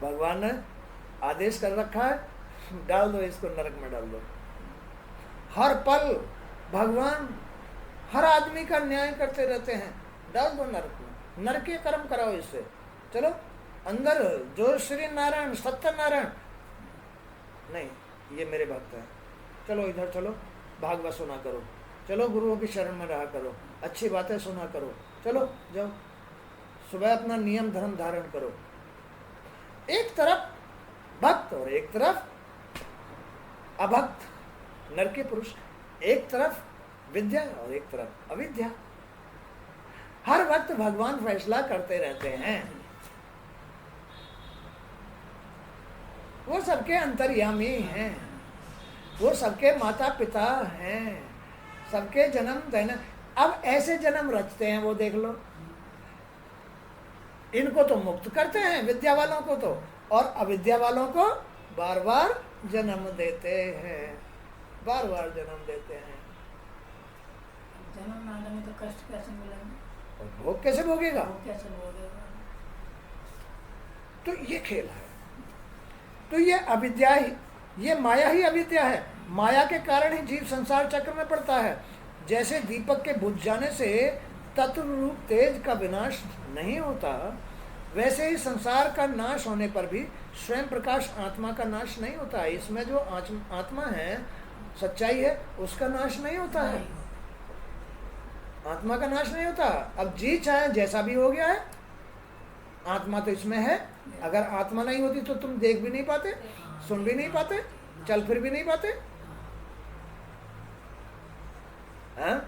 भगवान ने आदेश कर रखा है, डाल दो इसको नरक में, डाल दो। हर पल भगवान हर आदमी का न्याय करते रहते हैं, डाल दो नरक में, नरकीय कर्म कराओ इससे। चलो अंदर जो श्री नारायण, सत्यनारायण नहीं, ये मेरे भक्त हैं, चलो इधर चलो, भागवत सुना करो, चलो गुरुओं की शरण में रहा करो, अच्छी बातें सुना करो, चलो जाओ, सुबह अपना नियम धर्म धारण करो। एक तरफ भक्त और एक तरफ अभक्त, नरकी पुरुष। एक तरफ विद्या और एक तरफ अविद्या। हर वक्त भगवान फैसला करते रहते हैं। वो सबके अंतर्यामी हैं, वो सबके माता पिता हैं, सबके जन्म देना। अब ऐसे जन्म रचते हैं वो, देख लो, इनको तो मुक्त करते हैं, विद्या वालों को तो, और अविद्या वालों को बार बार जन्म देते हैं, बार बार जन्म देते हैं। जन्म ना लेंगे तो कष्ट कैसे मिलेंगे, और भोग कैसे भोगेगा? भोग कैसे भोगेगा? तो ये खेल है। तो ये अविद्या ही, ये माया ही अविद्या है। माया के कारण ही जीव संसार चक्र में पड़ता है। जैसे दीपक के बुझ जाने से तत्व रूप तेज का विनाश नहीं होता, वैसे ही संसार का नाश होने पर भी स्वयं प्रकाश आत्मा का नाश नहीं होता है। इसमें जो आत्मा है, सच्चाई है, उसका नाश नहीं होता है, आत्मा का नाश नहीं होता। अब जी चाहे जैसा भी हो गया है, आत्मा तो इसमें है। अगर आत्मा नहीं होती तो तुम देख भी नहीं पाते, सुन भी नहीं पाते, चल फिर भी नहीं पाते, हाँ?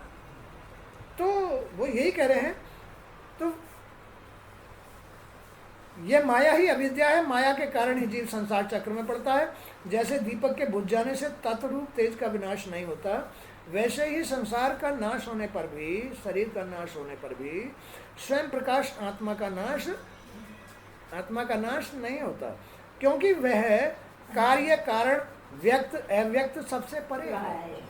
तो वो यही कह रहे हैं। तो ये माया ही अविद्या है। माया के कारण ही जीव संसार चक्र में पड़ता है। जैसे दीपक के बुझ जाने से तत्वरूप तेज का विनाश नहीं होता, वैसे ही संसार का नाश होने पर भी, शरीर का नाश होने पर भी स्वयं प्रकाश आत्मा का नाश नहीं होता, क्योंकि वह कार्य कारण व्यक्त अव्यक्त सबसे परे है।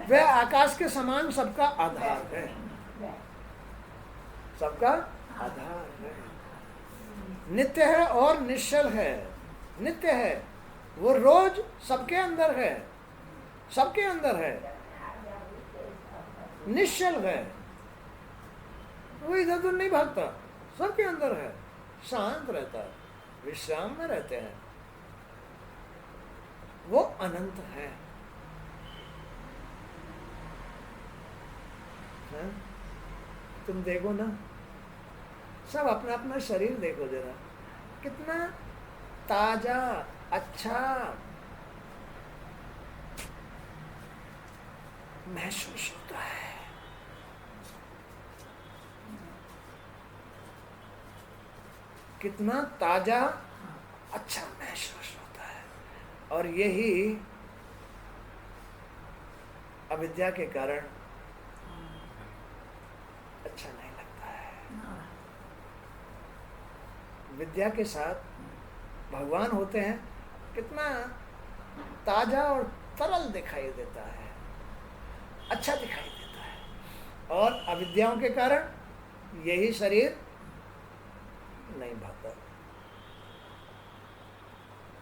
वह आकाश के समान सबका आधार है, सबका आधार है, नित्य है और निश्चल है। नित्य है, वो रोज सबके अंदर है, सबके अंदर है। निश्चल है, वो इधर उधर नहीं भागता, सबके अंदर है, शांत रहता है, विश्राम में रहते हैं। वो अनंत है। हाँ? तुम देखो ना, सब अपना अपना शरीर देखो जरा, कितना ताजा, अच्छा महसूस होता है। कितना ताजा, अच्छा महसूस होता है। और यही अविद्या के कारण अच्छा नहीं लगता है। विद्या के साथ भगवान होते हैं, कितना ताजा और तरल दिखाई देता है, अच्छा दिखाई देता है। और अविद्याओं के कारण यही शरीर नहीं भाता,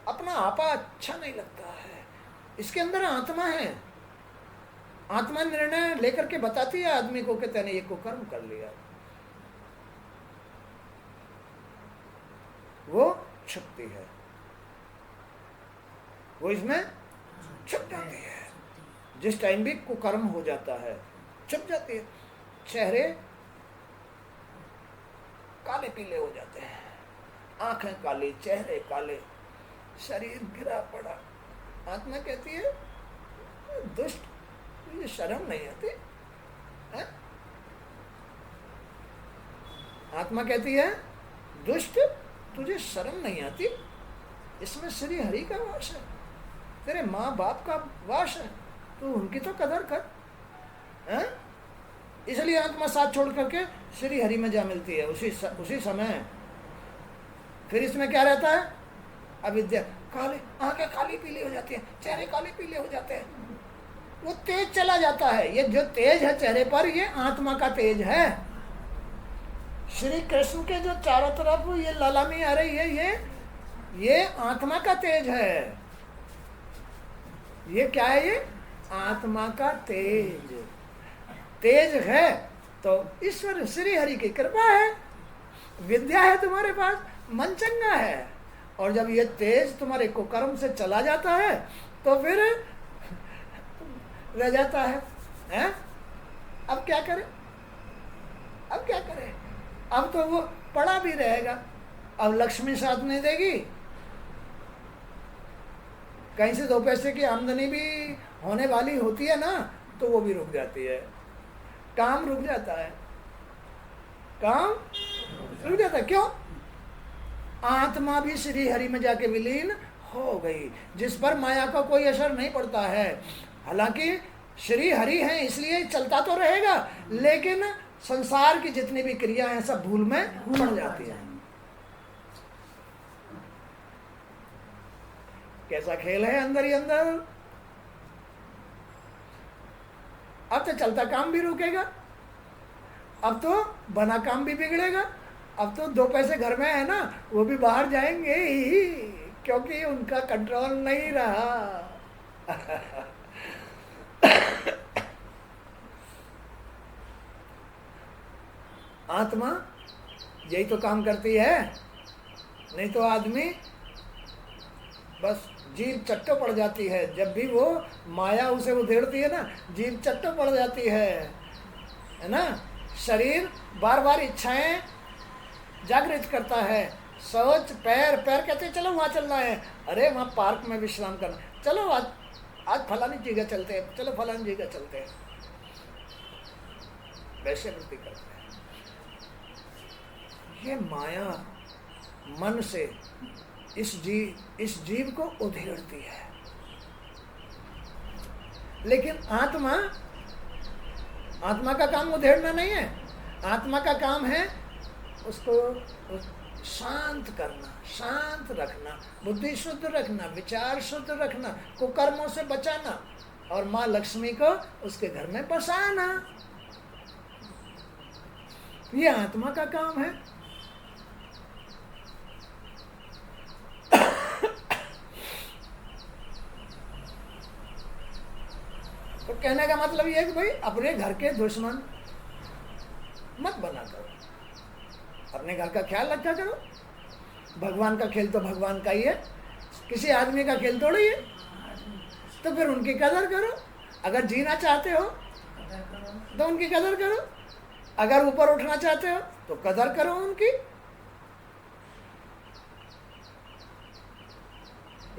अपना आपा अच्छा नहीं लगता है। इसके अंदर आत्मा है, आत्मा निर्णय लेकर के बताती है आदमी को कि तूने ये कुकर्म कर लिया। वो छुपती है, वो इसमें छुप जाती है। जिस टाइम भी कुकर्म हो जाता है, छुप जाती है। चेहरे काले पीले हो जाते हैं, आंखें काली, चेहरे काले, शरीर गिरा पड़ा। आत्मा कहती है, दुष्ट, तुझे शर्म नहीं आती है? आत्मा कहती है, दुष्ट, तुझे शर्म नहीं आती? इसमें श्री हरि का वास है, तेरे माँ बाप का वास है, तू उनकी तो कदर कर। है? इसलिए आत्मा साथ छोड़ करके श्री हरि में जा मिलती है उसी समय। फिर इसमें क्या रहता है? अविद्या, काले, आंखें काली पीली हो जाती है, चेहरे काले पीले हो जाते हैं, वो तेज चला जाता है। ये जो तेज है चेहरे पर, ये आत्मा का तेज है। श्री कृष्ण के जो चारों तरफ ये ललामी आ रही है, ये आत्मा का तेज है। ये क्या है? ये आत्मा का तेज है। तो ईश्वर श्री हरि की कृपा है, विद्या है तुम्हारे पास, मन चंगा है। और जब ये तेज तुम्हारे कुकर्म से चला जाता है तो फिर रह जाता है, हैं? अब क्या करें? अब क्या करें? अब तो वो पड़ा भी रहेगा, अब लक्ष्मी साथ नहीं देगी, कहीं से 2 पैसे की आमदनी भी होने वाली होती है ना, तो वो भी रुक जाती है, काम रुक जाता है, काम रुक जाता है। क्यों? आत्मा भी श्री हरि में जाके विलीन हो गई, जिस पर माया का कोई असर नहीं पड़ता है। हालांकि श्री हरि हैं इसलिए चलता तो रहेगा, लेकिन संसार की जितनी भी क्रिया हैं सब भूल में पड़ जाती है। कैसा खेल है अंदर ही अंदर। अब तो चलता काम भी रुकेगा, अब तो बना काम भी बिगड़ेगा। अब तो 2 पैसे घर में है ना, वो भी बाहर जाएंगे ही, क्योंकि उनका कंट्रोल नहीं रहा। आत्मा यही तो काम करती है, नहीं तो आदमी बस जीभ चट्टो पड़ जाती है। जब भी वो माया उसे उधेड़ती है ना, जीभ चट्टो पड़ जाती है ना। शरीर बार बार इच्छाएं जागृत करता है, सोच, पैर कहते हैं चलो वहाँ चलना है, अरे वहाँ पार्क में विश्राम करना, चलो आज फलानी जगह चलते हैं, चलो फलानी जगह चलते हैं, वैसे वृत्ति करते हैं। ये माया मन से इस जीव को उधेड़ती है। लेकिन आत्मा का काम उधेड़ना नहीं है, आत्मा का काम है उसको शांत करना, शांत रखना, बुद्धि शुद्ध रखना, विचार शुद्ध रखना, कुकर्मों से बचाना और माँ लक्ष्मी को उसके घर में बसाना। ये आत्मा का काम है। तो कहने का मतलब ये है कि भाई अपने घर के दुश्मन मत बना करो, अपने घर का ख्याल रखा करो। भगवान का खेल तो भगवान का ही है, किसी आदमी का खेल थोड़ी है। तो फिर उनकी कदर करो। अगर जीना चाहते हो तो उनकी कदर करो, अगर ऊपर उठना चाहते हो तो कदर करो उनकी।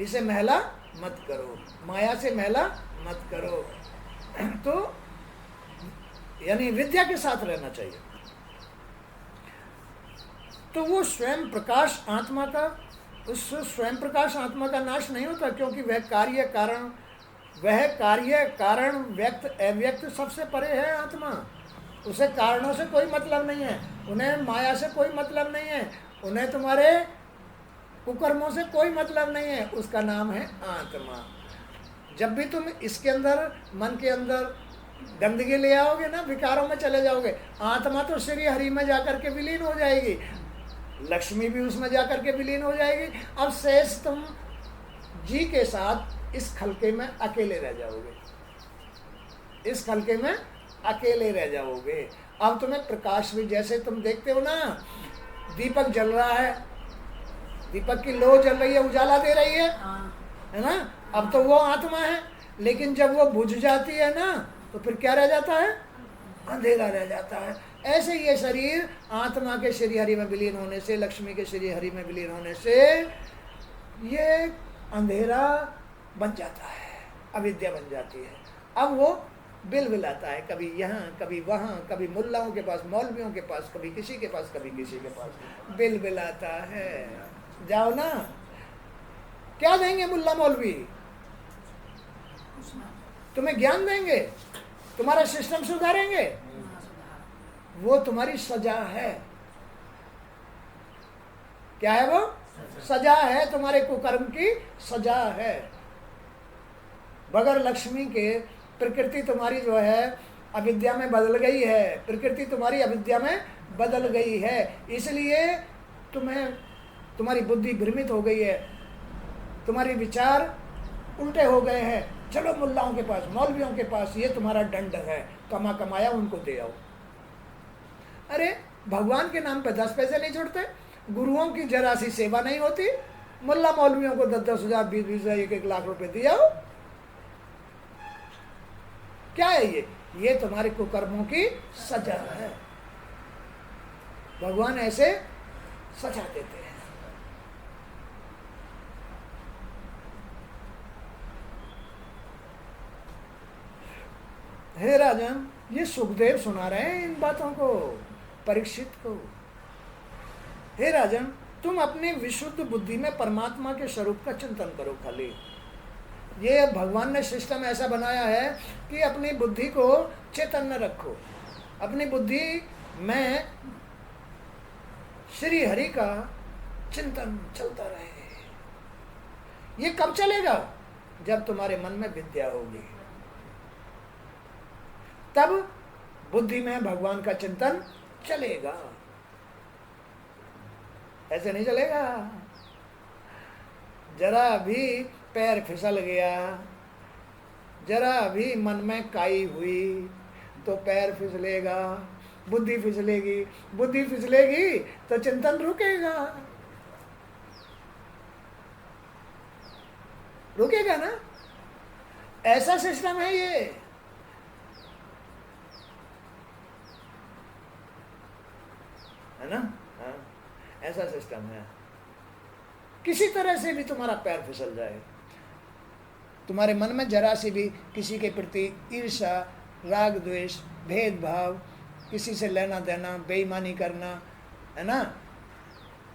इसे महिला मत करो, माया से महिला मत करो। तो यानी विद्या के साथ रहना चाहिए। तो वो स्वयं प्रकाश आत्मा का, उस स्वयं प्रकाश आत्मा का नाश नहीं होता, क्योंकि वह कार्य कारण व्यक्त अव्यक्त सबसे परे है आत्मा। उसे कारणों से कोई मतलब नहीं है, उन्हें माया से कोई मतलब नहीं है, उन्हें तुम्हारे कुकर्मों से कोई मतलब नहीं है। उसका नाम है आत्मा। जब भी तुम इसके अंदर, मन के अंदर गंदगी ले आओगे ना, विकारों में चले जाओगे, आत्मा तो श्री हरि में जाकर के विलीन हो जाएगी, लक्ष्मी भी उसमें जाकर के विलीन हो जाएगी। अब शेष तुम जी के साथ इस खलके में अकेले रह जाओगे, इस खलके में अकेले रह जाओगे। अब तुम्हें प्रकाश भी, जैसे तुम देखते हो ना, दीपक जल रहा है, दीपक की लौ जल रही है, उजाला दे रही है ना। अब तो वो आत्मा है, लेकिन जब वो बुझ जाती है ना, तो फिर क्या रह जाता है? अंधेरा रह जाता है। ऐसे ये शरीर आत्मा के श्री हरि में विलीन होने से, लक्ष्मी के श्री हरि में विलीन होने से ये अंधेरा बन जाता है, अविद्या बन जाती है। अब वो बिलबिलाता है, कभी यहाँ कभी वहाँ, कभी मुल्लाओं के पास, मौलवियों के पास, कभी किसी के पास, कभी किसी के पास बिलबिलाता है। जाओ ना, क्या देंगे मुल्ला मौलवी? तुम्हें ज्ञान देंगे, तुम्हारा सिस्टम सुधारेंगे, वो तुम्हारी सजा है। क्या है वो? सजा है, तुम्हारे कुकर्म की सजा है। बगैर लक्ष्मी के प्रकृति तुम्हारी जो है अविद्या में बदल गई है, प्रकृति तुम्हारी अविद्या में बदल गई है, इसलिए तुम्हारी बुद्धि भ्रमित हो गई है, तुम्हारे विचार उल्टे हो गए हैं। चलो मुल्लाओं के पास, मौलवियों के पास, ये तुम्हारा दंड है, कमाया उनको दे आओ। अरे भगवान के नाम पे 10 पैसे नहीं छोड़ते, गुरुओं की जरा सी सेवा नहीं होती, मुल्ला मौलवियों को 10-10 हजार, 20-20 हजार, 1-1 लाख रुपए दिया हो। क्या है ये तुम्हारे कुकर्मों की सजा है। भगवान ऐसे सजा देते हैं। हे राजन, ये सुखदेव सुना रहे हैं इन बातों को परीक्षित को। हे राजन, तुम अपनी विशुद्ध बुद्धि में परमात्मा के स्वरूप का चिंतन करो खाली। ये भगवान ने सिस्टम ऐसा बनाया है कि अपनी बुद्धि को चैतन्य रखो, अपनी बुद्धि में श्री हरि का चिंतन चलता रहे। ये कब चलेगा? जब तुम्हारे मन में विद्या होगी, तब बुद्धि में भगवान का चिंतन चलेगा। ऐसे नहीं चलेगा। जरा भी पैर फिसल गया, जरा भी मन में काई हुई तो पैर फिसलेगा, बुद्धि फिसलेगी, बुद्धि फिसलेगी तो चिंतन रुकेगा, रुकेगा ना। ऐसा सिस्टम है ये। है ना? हाँ, ऐसा सिस्टम है। किसी तरह से भी तुम्हारा पैर फिसल जाए, तुम्हारे मन में जरा सी भी किसी के प्रति ईर्ष्या, राग द्वेष, भेदभाव, किसी से लेना देना, बेईमानी करना, है ना,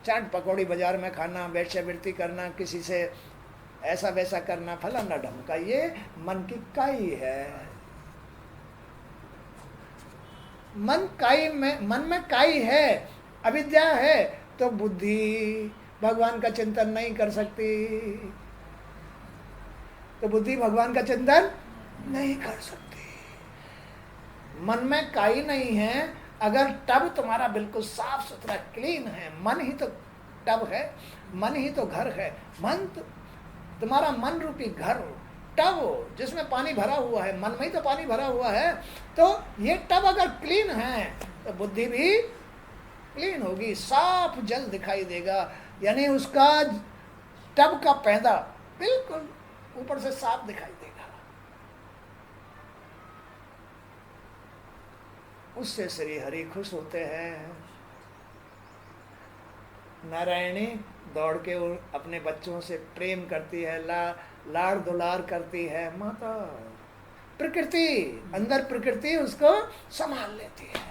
चाट पकौड़ी बाजार में खाना, वेश्यावृत्ति करना, किसी से ऐसा वैसा करना, फलाना ढमका, ये मन की काई है। मन में काई है, अविद्या है, तो बुद्धि भगवान का चिंतन नहीं कर सकती, तो बुद्धि भगवान का चिंतन नहीं कर सकती। मन में काई नहीं है, अगर टब तुम्हारा बिल्कुल साफ सुथरा क्लीन है, मन ही तो टब है, मन ही तो घर है, मन तो तुम्हारा मन रूपी घर टब जिसमें पानी भरा हुआ है, मन में ही तो पानी भरा हुआ है, तो ये टब अगर क्लीन है तो बुद्धि भी क्लीन होगी, साफ जल दिखाई देगा, यानी उसका टब का पैदा बिल्कुल ऊपर से साफ दिखाई देगा। उससे श्री हरि खुश होते हैं। नारायणी दौड़ के अपने बच्चों से प्रेम करती है, लाड़ दुलार करती है। माता प्रकृति, अंदर प्रकृति उसको संभाल लेती है।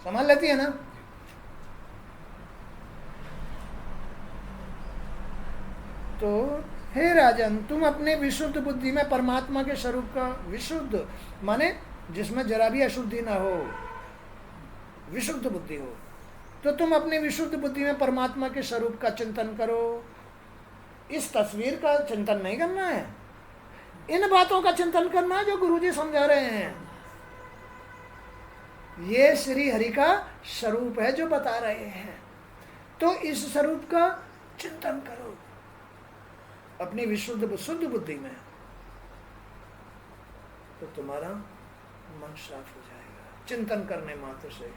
संभाल लेती है ना। तो हे राजन, तुम अपने विशुद्ध बुद्धि में परमात्मा के स्वरूप का, विशुद्ध माने जिसमें जरा भी अशुद्धि ना हो, विशुद्ध बुद्धि हो, तो तुम अपने विशुद्ध बुद्धि में परमात्मा के स्वरूप का चिंतन करो। इस तस्वीर का चिंतन नहीं करना है, इन बातों का चिंतन करना है जो गुरुजी समझा रहे हैं। ये श्री हरि का स्वरूप है जो बता रहे हैं, तो इस स्वरूप का चिंतन करो अपनी विशुद्ध शुद्ध बुद्धि में, तो तुम्हारा मन साफ हो जाएगा। चिंतन करने मात्र से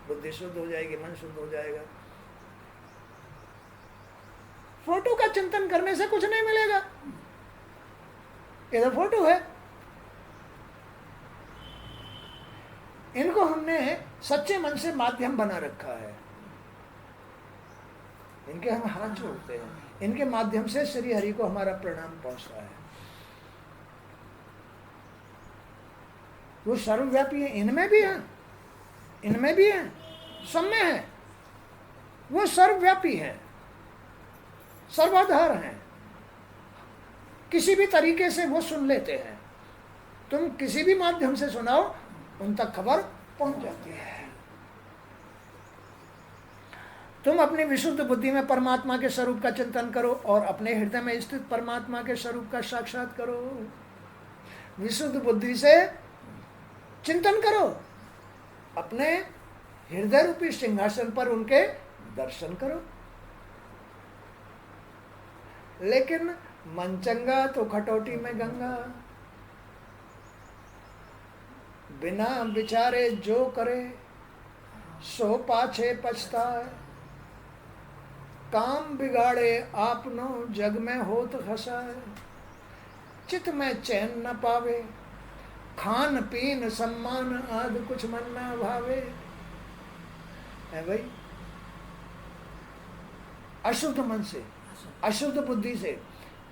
बुद्धि शुद्ध हो जाएगी, मन शुद्ध हो जाएगा। फोटो का चिंतन करने से कुछ नहीं मिलेगा। ये तो फोटो है, इनको हमने सच्चे मन से माध्यम बना रखा है, इनके हम हाथ जोड़ते हैं, इनके माध्यम से श्री हरि को हमारा प्रणाम पहुंचता है। वो सर्वव्यापी है, इनमें भी है, इनमें भी है, सब में है। वो सर्वव्यापी है, सर्वाधार है, किसी भी तरीके से वो सुन लेते हैं। तुम किसी भी माध्यम से सुनाओ, उन तक खबर पहुंच जाती है। तुम अपनी विशुद्ध बुद्धि में परमात्मा के स्वरूप का चिंतन करो और अपने हृदय में स्थित परमात्मा के स्वरूप का साक्षात करो। विशुद्ध बुद्धि से चिंतन करो, अपने हृदय रूपी सिंहासन पर उनके दर्शन करो। लेकिन मन चंगा तो खटौटी में गंगा, बिना विचारे जो करे सो पाछे पछताए। काम बिगाड़े आपनो जग में होत हंसाए। चित में चैन न पावे, खान पीन सम्मान आदि कुछ मन न भावे। है भाई, अशुद्ध मन से, अशुद्ध बुद्धि से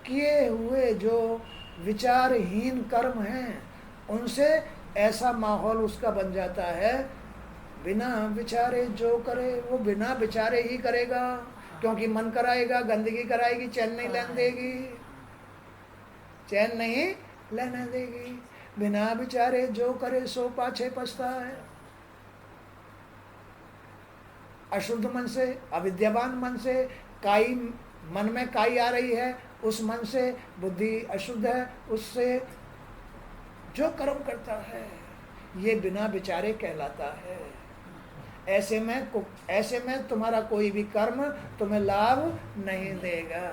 किए हुए जो विचारहीन कर्म हैं, उनसे ऐसा माहौल उसका बन जाता है। बिना विचारे जो करे वो बिना विचारे ही करेगा, क्योंकि मन कराएगा, गंदगी कराएगी, चैन नहीं लेने देगी, चैन नहीं लेने देगी। बिना विचारे जो करे सो पाछे पछताए। अशुद्ध मन से, अविद्यावान मन से, काई मन में काई आ रही है, उस मन से बुद्धि अशुद्ध है, उससे जो कर्म करता है ये बिना विचारे कहलाता है। ऐसे में तुम्हारा कोई भी कर्म तुम्हें लाभ नहीं देगा।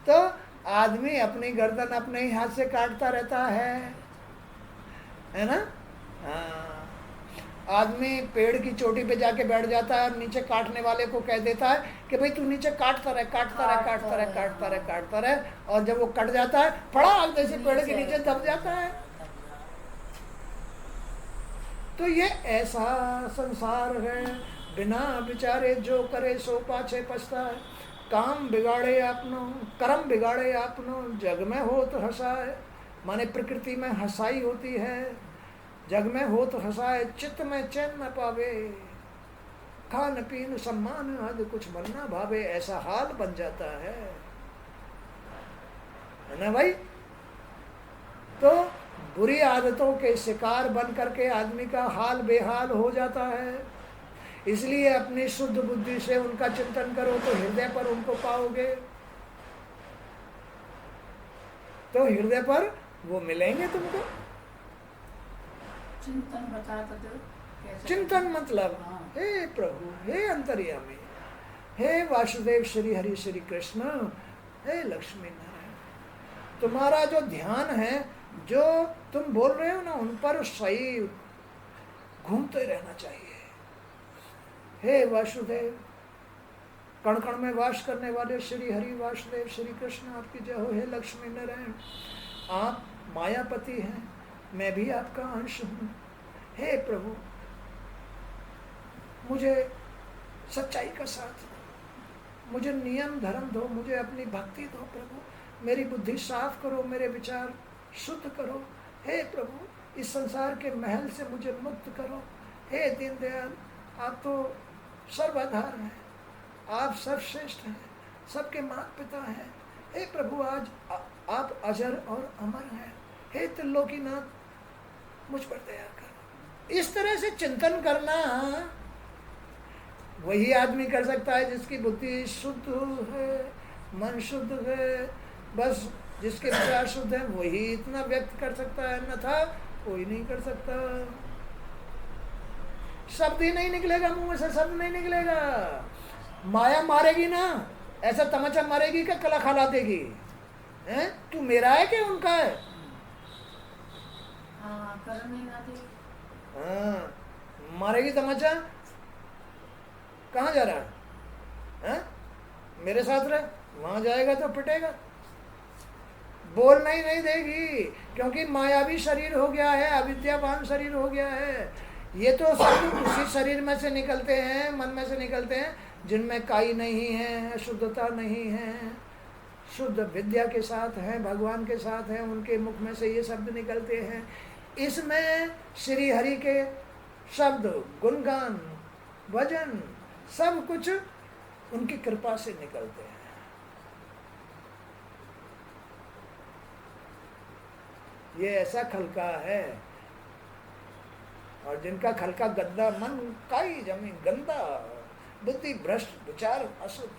तो आदमी अपनी गर्दन अपने ही हाथ से काटता रहता है ना। हाँ, आदमी पेड़ की चोटी पे जाके बैठ जाता है और नीचे काटने वाले को कह देता है कि भाई तू नीचे काटता रहे, काटता रहे, काटता रहे, काटता रहे, काटता रहे, और जब वो कट जाता है फड़ाक जैसे पेड़ के नीचे दब जाता है। तो ये ऐसा संसार है, बिना विचारे जो करे सो पाछे पछताए। काम बिगाड़े आपनो, कर्म बिगाड़े आपनो, जग में हो तो हंसाए। माने प्रकृति में हंसाई होती है, जग में हो तो हंसाए। चित्त में चैन न पावे, खान पीन सम्मान आदि कुछ मन न भावे। ऐसा हाल बन जाता है ना भाई। तो बुरी आदतों के शिकार बन करके आदमी का हाल बेहाल हो जाता है। इसलिए अपनी शुद्ध बुद्धि से उनका चिंतन करो तो हृदय पर उनको पाओगे, तो हृदय पर वो मिलेंगे तुमको। चिंतन बता दो। चिंतन मतलब हे प्रभु, हे अंतर्यामी, हे वासुदेव श्री हरि श्री कृष्ण, हे लक्ष्मी नारायण, तुम्हारा जो ध्यान है, जो तुम बोल रहे हो ना, उन पर सही घूमते रहना चाहिए। हे वासुदेव, कण कण में वास करने वाले श्री हरि वासुदेव श्री कृष्ण आपकी जय हो। हे लक्ष्मी नारायण, आप मायापति हैं, मैं भी आपका अंश हूँ। हे प्रभु, मुझे सच्चाई का साथ दो, मुझे नियम धर्म दो, मुझे अपनी भक्ति दो प्रभु, मेरी बुद्धि साफ करो, मेरे विचार शुद्ध करो। हे प्रभु, इस संसार के महल से मुझे मुक्त करो। हे दीनदयाल, आप तो सर्वाधार हैं, आप सर्वश्रेष्ठ हैं, सबके माता पिता हैं। हे प्रभु, आज आप अजर और अमर हैं। हे त्रिलोकीनाथ, मुझ पर दया करो। इस तरह से चिंतन करना वही आदमी कर सकता है जिसकी बुद्धि शुद्ध है, मन शुद्ध है। बस जिसके विचार शुद्ध है वही इतना व्यक्त कर सकता है, अन्यथा कोई नहीं कर सकता। शब्द ही नहीं निकलेगा मुंह से, शब्द नहीं निकलेगा। माया मारेगी ना, ऐसा तमाचा मारेगी कि कला खा देगी। हैं? तू मेरा है कि उनका है? हाँ, मारेगी तमाचा। कहाँ जा रहा है? मेरे साथ रहे, वहां जाएगा तो पिटेगा। बोलना ही नहीं देगी, क्योंकि मायावी शरीर हो गया है, अविद्यावान शरीर हो गया है। ये तो सब उसी शरीर में से निकलते हैं, मन में से निकलते हैं, जिनमें काई नहीं है, शुद्धता नहीं है, शुद्ध विद्या के साथ हैं, भगवान के साथ हैं, उनके मुख में से ये शब्द निकलते हैं। इसमें श्री हरि के शब्द, गुणगान, भजन, सब कुछ उनकी कृपा से निकलते हैं। ये ऐसा खलका है, और जिनका खलका गंदा मन, काई जमी गंदा, बुद्धि भ्रष्ट, विचार अशुद्ध,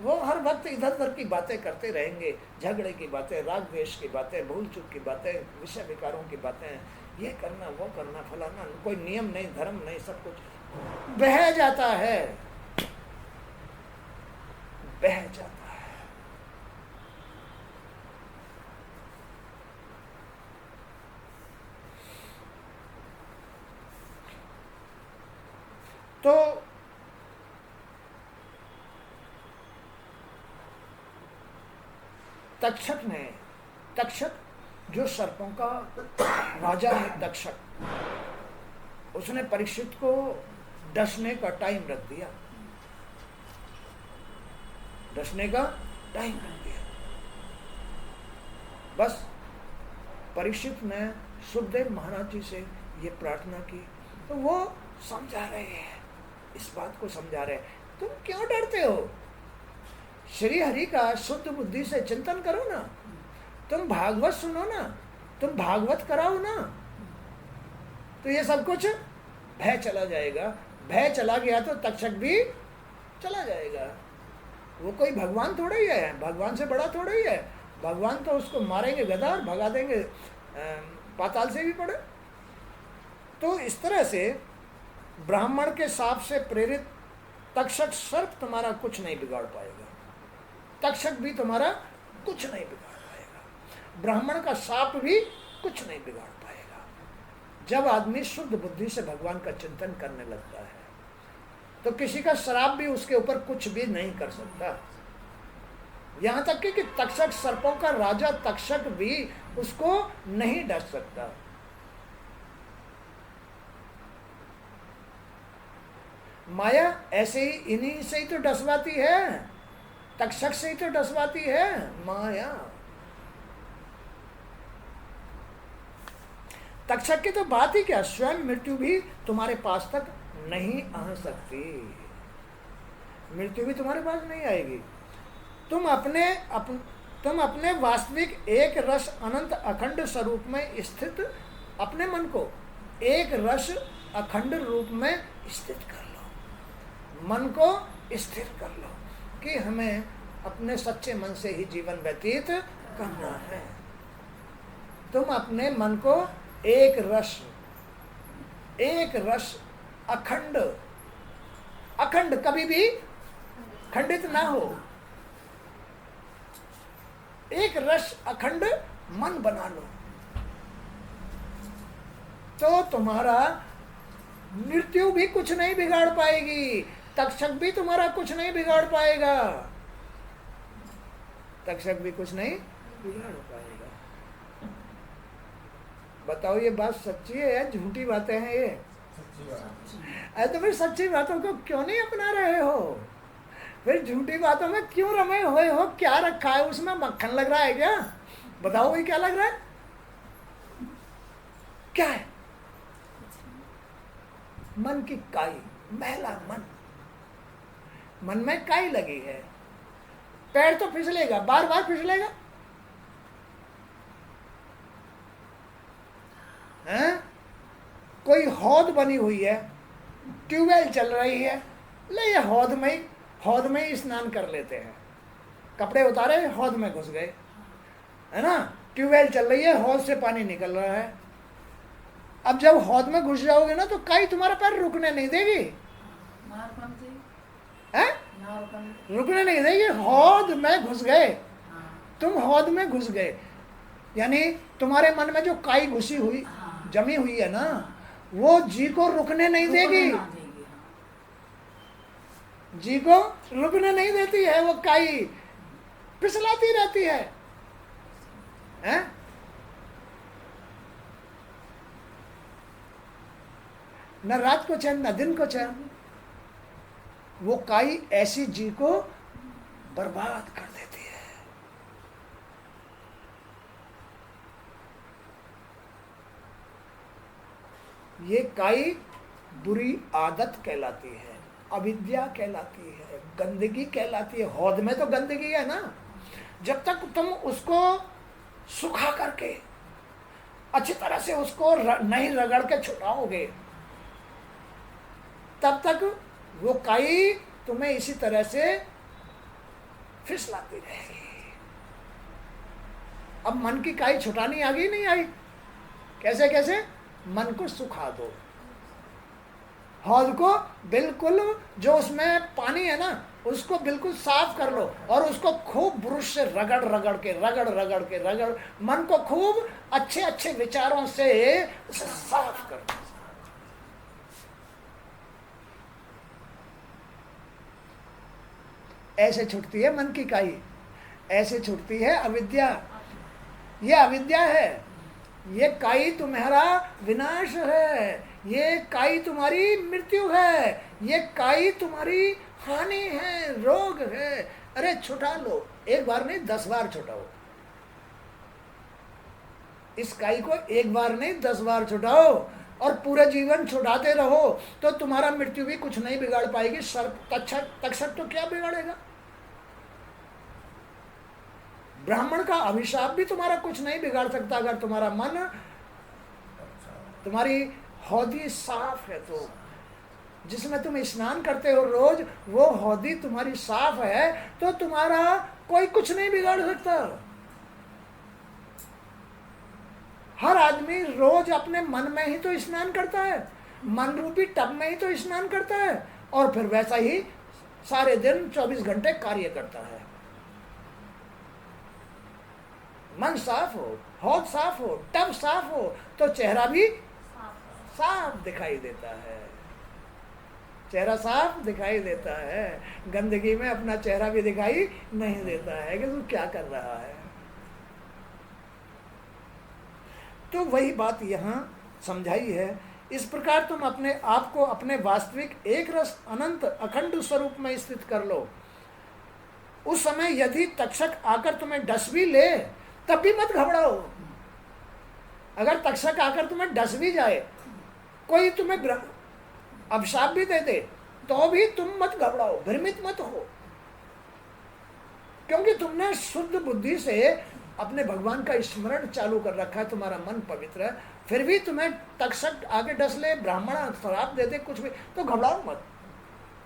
वो हर वक्त इधर उधर की बातें करते रहेंगे, झगड़े की बातें, राग द्वेष की बातें, भूल चूक की बातें, विषय विकारों की बातें, ये करना वो करना फलाना, कोई नियम नहीं, धर्म नहीं, सब कुछ बह जाता है, बह जाता है। तो तक्षक जो सर्पों का राजा है, तक्षक, उसने परीक्षित को डसने का टाइम रख दिया, डसने का टाइम रख दिया। बस परीक्षित ने सुखदेव महाराज जी से ये प्रार्थना की, तो वो समझा रहे हैं, इस बात को समझा रहे हैं, तुम क्यों डरते हो? श्री हरि का शुद्ध बुद्धि से चिंतन करो ना, तुम भागवत सुनो ना, तुम भागवत कराओ ना, तो ये सब कुछ भय चला जाएगा। भय चला गया तो तक्षक भी चला जाएगा। वो कोई भगवान थोड़ा ही है, भगवान से बड़ा थोड़ा ही है। भगवान तो उसको मारेंगे गदा और भगा देंगे पाताल से भी पड़े। तो इस तरह से ब्राह्मण के साप से प्रेरित तक्षक सर्प तुम्हारा कुछ नहीं बिगाड़ पाएगा, तक्षक भी तुम्हारा कुछ नहीं बिगाड़ पाएगा, ब्राह्मण का साप भी कुछ नहीं बिगाड़ पाएगा। जब आदमी शुद्ध बुद्धि से भगवान का चिंतन करने लगता है तो किसी का श्राप भी उसके ऊपर कुछ भी नहीं कर सकता। यहाँ तक कि तक्षक, सर्पों का राजा तक्षक भी उसको नहीं डस सकता। माया ऐसे ही इन्हीं से ही तो डसवाती है, तक्षक से ही तो डसवाती है माया। तक्षक की तो बात ही क्या, स्वयं मृत्यु भी तुम्हारे पास तक नहीं आ सकती, मृत्यु भी तुम्हारे पास नहीं आएगी। तुम तुम अपने वास्तविक एक रस अनंत अखंड स्वरूप में स्थित अपने मन को एक रस अखंड रूप में स्थित कर लो। मन को स्थिर कर लो कि हमें अपने सच्चे मन से ही जीवन व्यतीत करना है। तुम अपने मन को एक रस अखंड, अखंड कभी भी खंडित ना हो, एक रस अखंड मन बना लो, तो तुम्हारा मृत्यु भी कुछ नहीं बिगाड़ पाएगी, तक्षक भी तुम्हारा कुछ नहीं बिगाड़ पाएगा, तक्षक भी कुछ नहीं बिगाड़ पाएगा। बताओ ये बात सच्ची है या झूठी बातें हैं? ये अरे तो फिर सच्ची बातों को क्यों नहीं अपना रहे हो? फिर झूठी बातों में क्यों रमे हुए हो? क्या रखा है उसमें? मक्खन लग रहा है क्या? बताओ भाई क्या लग रहा है? क्या है? मन की काई, मैला मन, मन में काई लगी है। पैर तो फिसलेगा, बार बार फिसलेगा, हैं? कोई हौद बनी हुई है, ट्यूबवेल चल रही है, ले ये हौद में ही स्नान कर लेते हैं। कपड़े उतारे, हौद में घुस गए, है ना? ट्यूबवेल चल रही है, हौद से पानी निकल रहा है। अब जब हौद में घुस जाओगे ना तो काई तुम्हारा पैर रुकने नहीं देगी, हैं? रुकने नहीं देगी। हौद में घुस गए, तुम हौद में घुस गए, यानी तुम्हारे मन में जो काई घुसी हुई जमी हुई है ना, वो जी को रुकने नहीं देगी, जी को रुकने नहीं देती है। वो काई फिसलाती रहती है, हैं? न रात को चैन न दिन को चैन। वो काई ऐसी जी को बर्बाद कर देती है। ये काई बुरी आदत कहलाती है, अविद्या कहलाती है, गंदगी कहलाती है। हौद में तो गंदगी है ना। जब तक तुम उसको सुखा करके अच्छी तरह से उसको नहीं रगड़ के छुड़ाओगे, तब तक वो काई तुम्हें इसी तरह से फिसलाती रहेगी। अब मन की काई छुटानी आ गई, नहीं आई? कैसे कैसे? मन को सुखा दो, हौद को बिल्कुल, जो उसमें पानी है ना उसको बिल्कुल साफ कर लो, और उसको खूब ब्रश से रगड़ रगड़ के मन को खूब अच्छे अच्छे विचारों से उसे साफ कर दो। ऐसे छूटती है मन की काई, ऐसे छूटती है अविद्या। ये अविद्या है, ये काई तुम्हारा विनाश है, ये काई तुम्हारी मृत्यु है, ये काई तुम्हारी हानि है, रोग है। अरे छुटा लो, एक बार नहीं 10 बार छुटाओ इस काई को, एक बार नहीं 10 बार छुटाओ, और पूरे जीवन छुटाते रहो तो तुम्हारा मृत्यु भी कुछ नहीं बिगाड़ पाएगी। सर्प तक्षक तो क्या बिगाड़ेगा? ब्राह्मण का अभिशाप भी तुम्हारा कुछ नहीं बिगाड़ सकता, अगर तुम्हारा मन, तुम्हारी हौदी साफ है तो। जिसमें तुम स्नान करते हो रोज, वो हौदी तुम्हारी साफ है तो तुम्हारा कोई कुछ नहीं बिगाड़ सकता। हर आदमी रोज अपने मन में ही तो स्नान करता है, मन रूपी टब में ही तो स्नान करता है, और फिर वैसा ही सारे दिन 24 घंटे कार्य करता है। मन साफ हो, हौद साफ हो, टब साफ हो, तो चेहरा भी साफ दिखाई देता है। चेहरा साफ दिखाई देता है, गंदगी में अपना चेहरा भी दिखाई नहीं देता है कि तू क्या कर रहा है। तो वही बात यहाँ समझाई है। इस प्रकार तुम अपने आप को अपने वास्तविक एक रस अनंत अखंड स्वरूप में स्थित कर लो। उस समय यदि तक्षक आकर तुम्हें डस भी ले तब भी मत घबराओ। अगर तक्षक आकर तुम्हें डस भी जाए, कोई तुम्हें अभिशाप भी दे दे, तो भी तुम मत घबराओ, भ्रमित मत हो। क्योंकि तुमने शुद्ध बुद्धि से अपने भगवान का स्मरण चालू कर रखा है, तुम्हारा मन पवित्र है, फिर भी तुम्हें तक्षक आगे डस ले, ब्राह्मण श्राप दे दे, कुछ भी, तो घबराओ मत,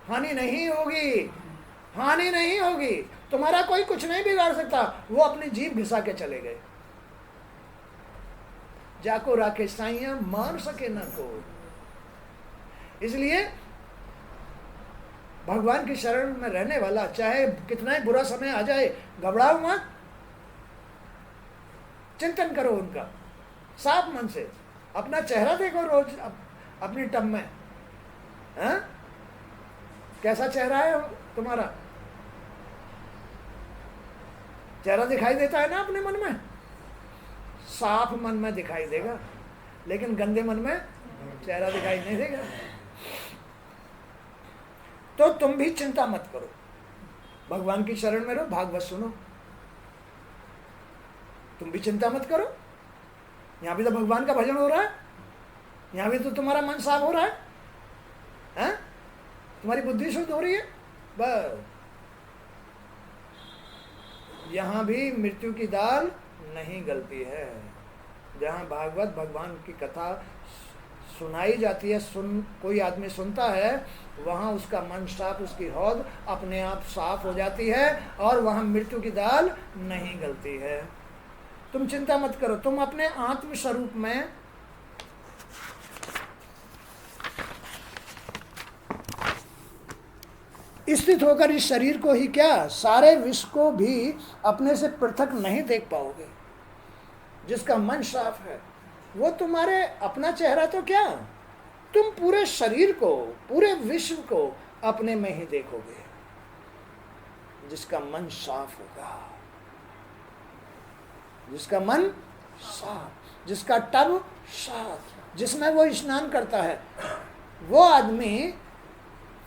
हानि नहीं होगी, हानि नहीं होगी, तुम्हारा कोई कुछ नहीं बिगाड़ सकता। वो अपनी जीभ घिसा के चले गए। जाको राखे साइया मार सके ना को। इसलिए भगवान की शरण में रहने वाला चाहे कितना ही बुरा समय आ जाए, घबराओ मत, चिंतन करो उनका साफ मन से। अपना चेहरा देखो रोज अपनी टब में, है? कैसा चेहरा है तुम्हारा? चेहरा दिखाई देता है ना अपने मन में? साफ मन में दिखाई देगा, लेकिन गंदे मन में चेहरा दिखाई नहीं देगा। तो तुम भी चिंता मत करो, भगवान की शरण में रहो, भागवत सुनो, तुम भी चिंता मत करो। यहां भी तो भगवान का भजन हो रहा है, यहां भी तो तुम्हारा मन साफ हो रहा है? तुम्हारी बुद्धि शुद्ध हो रही है। बस यहां भी मृत्यु की दाल नहीं गलती है। जहां भागवत भगवान की कथा सुनाई जाती है, कोई आदमी सुनता है, वहां उसका मन साफ, उसकी हौद अपने आप साफ हो जाती है और वहां मृत्यु की दाल नहीं गलती है। तुम चिंता मत करो, तुम अपने आत्म स्वरूप में स्थित होकर इस शरीर को ही क्या, सारे विश्व को भी अपने से पृथक नहीं देख पाओगे। जिसका मन साफ है वो तुम्हारे अपना चेहरा तो क्या, तुम पूरे शरीर को, पूरे विश्व को अपने में ही देखोगे। जिसका मन साफ होगा, जिसका मन साफ, जिसका टब साफ, जिसमें वो स्नान करता है, वो आदमी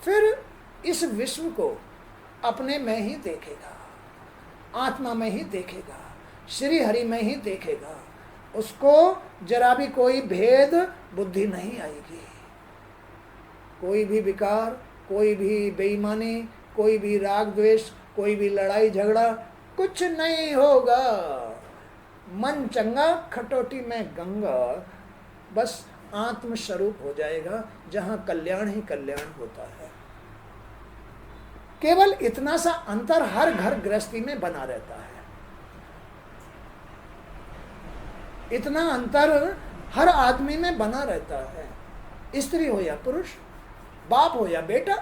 फिर इस विश्व को अपने में ही देखेगा, आत्मा में ही देखेगा, श्री हरि में ही देखेगा। उसको जरा भी कोई भेद बुद्धि नहीं आएगी, कोई भी विकार, कोई भी बेईमानी, कोई भी राग द्वेष, कोई भी लड़ाई झगड़ा कुछ नहीं होगा। मन चंगा खटोटी में गंगा, बस आत्म स्वरूप हो जाएगा जहां कल्याण ही कल्याण होता है। केवल इतना सा अंतर हर घर गृहस्थी में बना रहता है, इतना अंतर हर आदमी में बना रहता है, स्त्री हो या पुरुष, बाप हो या बेटा।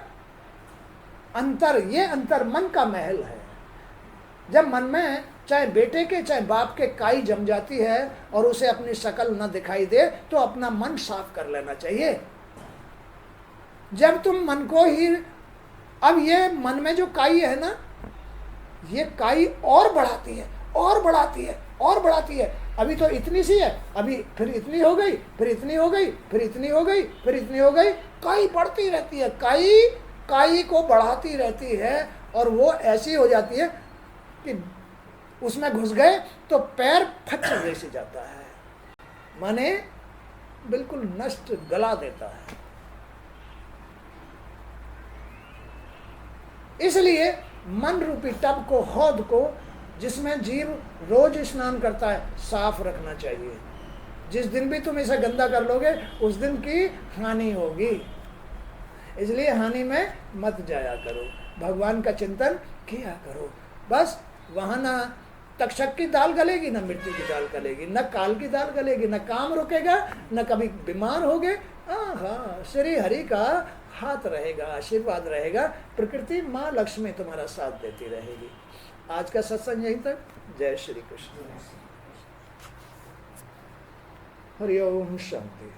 अंतर, ये अंतर मन का महल है। जब मन में चाहे बेटे के चाहे बाप के काई जम जाती है और उसे अपनी शक्ल न दिखाई दे, तो अपना मन साफ कर लेना चाहिए। जब तुम मन को ही, अब ये मन में जो काई है ना, ये काई और बढ़ाती है और बढ़ाती है और बढ़ाती है। अभी तो इतनी सी है, अभी फिर इतनी हो गई, फिर इतनी हो गई, फिर इतनी हो गई, फिर इतनी हो गई। काई बढ़ती रहती है, काई को बढ़ाती रहती है और वो ऐसी हो जाती है कि उसमें घुस गए तो पैर फच्चर जैसे जाता है, माने बिल्कुल नष्ट, गला देता है। इसलिए मन रूपी टब को, हौद को, जिसमें जीव रोज स्नान करता है, साफ रखना चाहिए। जिस दिन भी तुम इसे गंदा कर लोगे उस दिन की हानि होगी। इसलिए हानि में मत जाया करो, भगवान का चिंतन किया करो। बस वहां ना तक्षक की दाल गलेगी, ना मृत्यु की दाल गलेगी, न काल की दाल गलेगी, न काम रुकेगा, न कभी बीमार होगे। हाँ, श्री हरि का हाथ रहेगा, आशीर्वाद रहेगा, प्रकृति माँ लक्ष्मी तुम्हारा साथ देती रहेगी। आज का सत्संग यहीं तक। जय श्री कृष्ण। हरि ओम, शांति।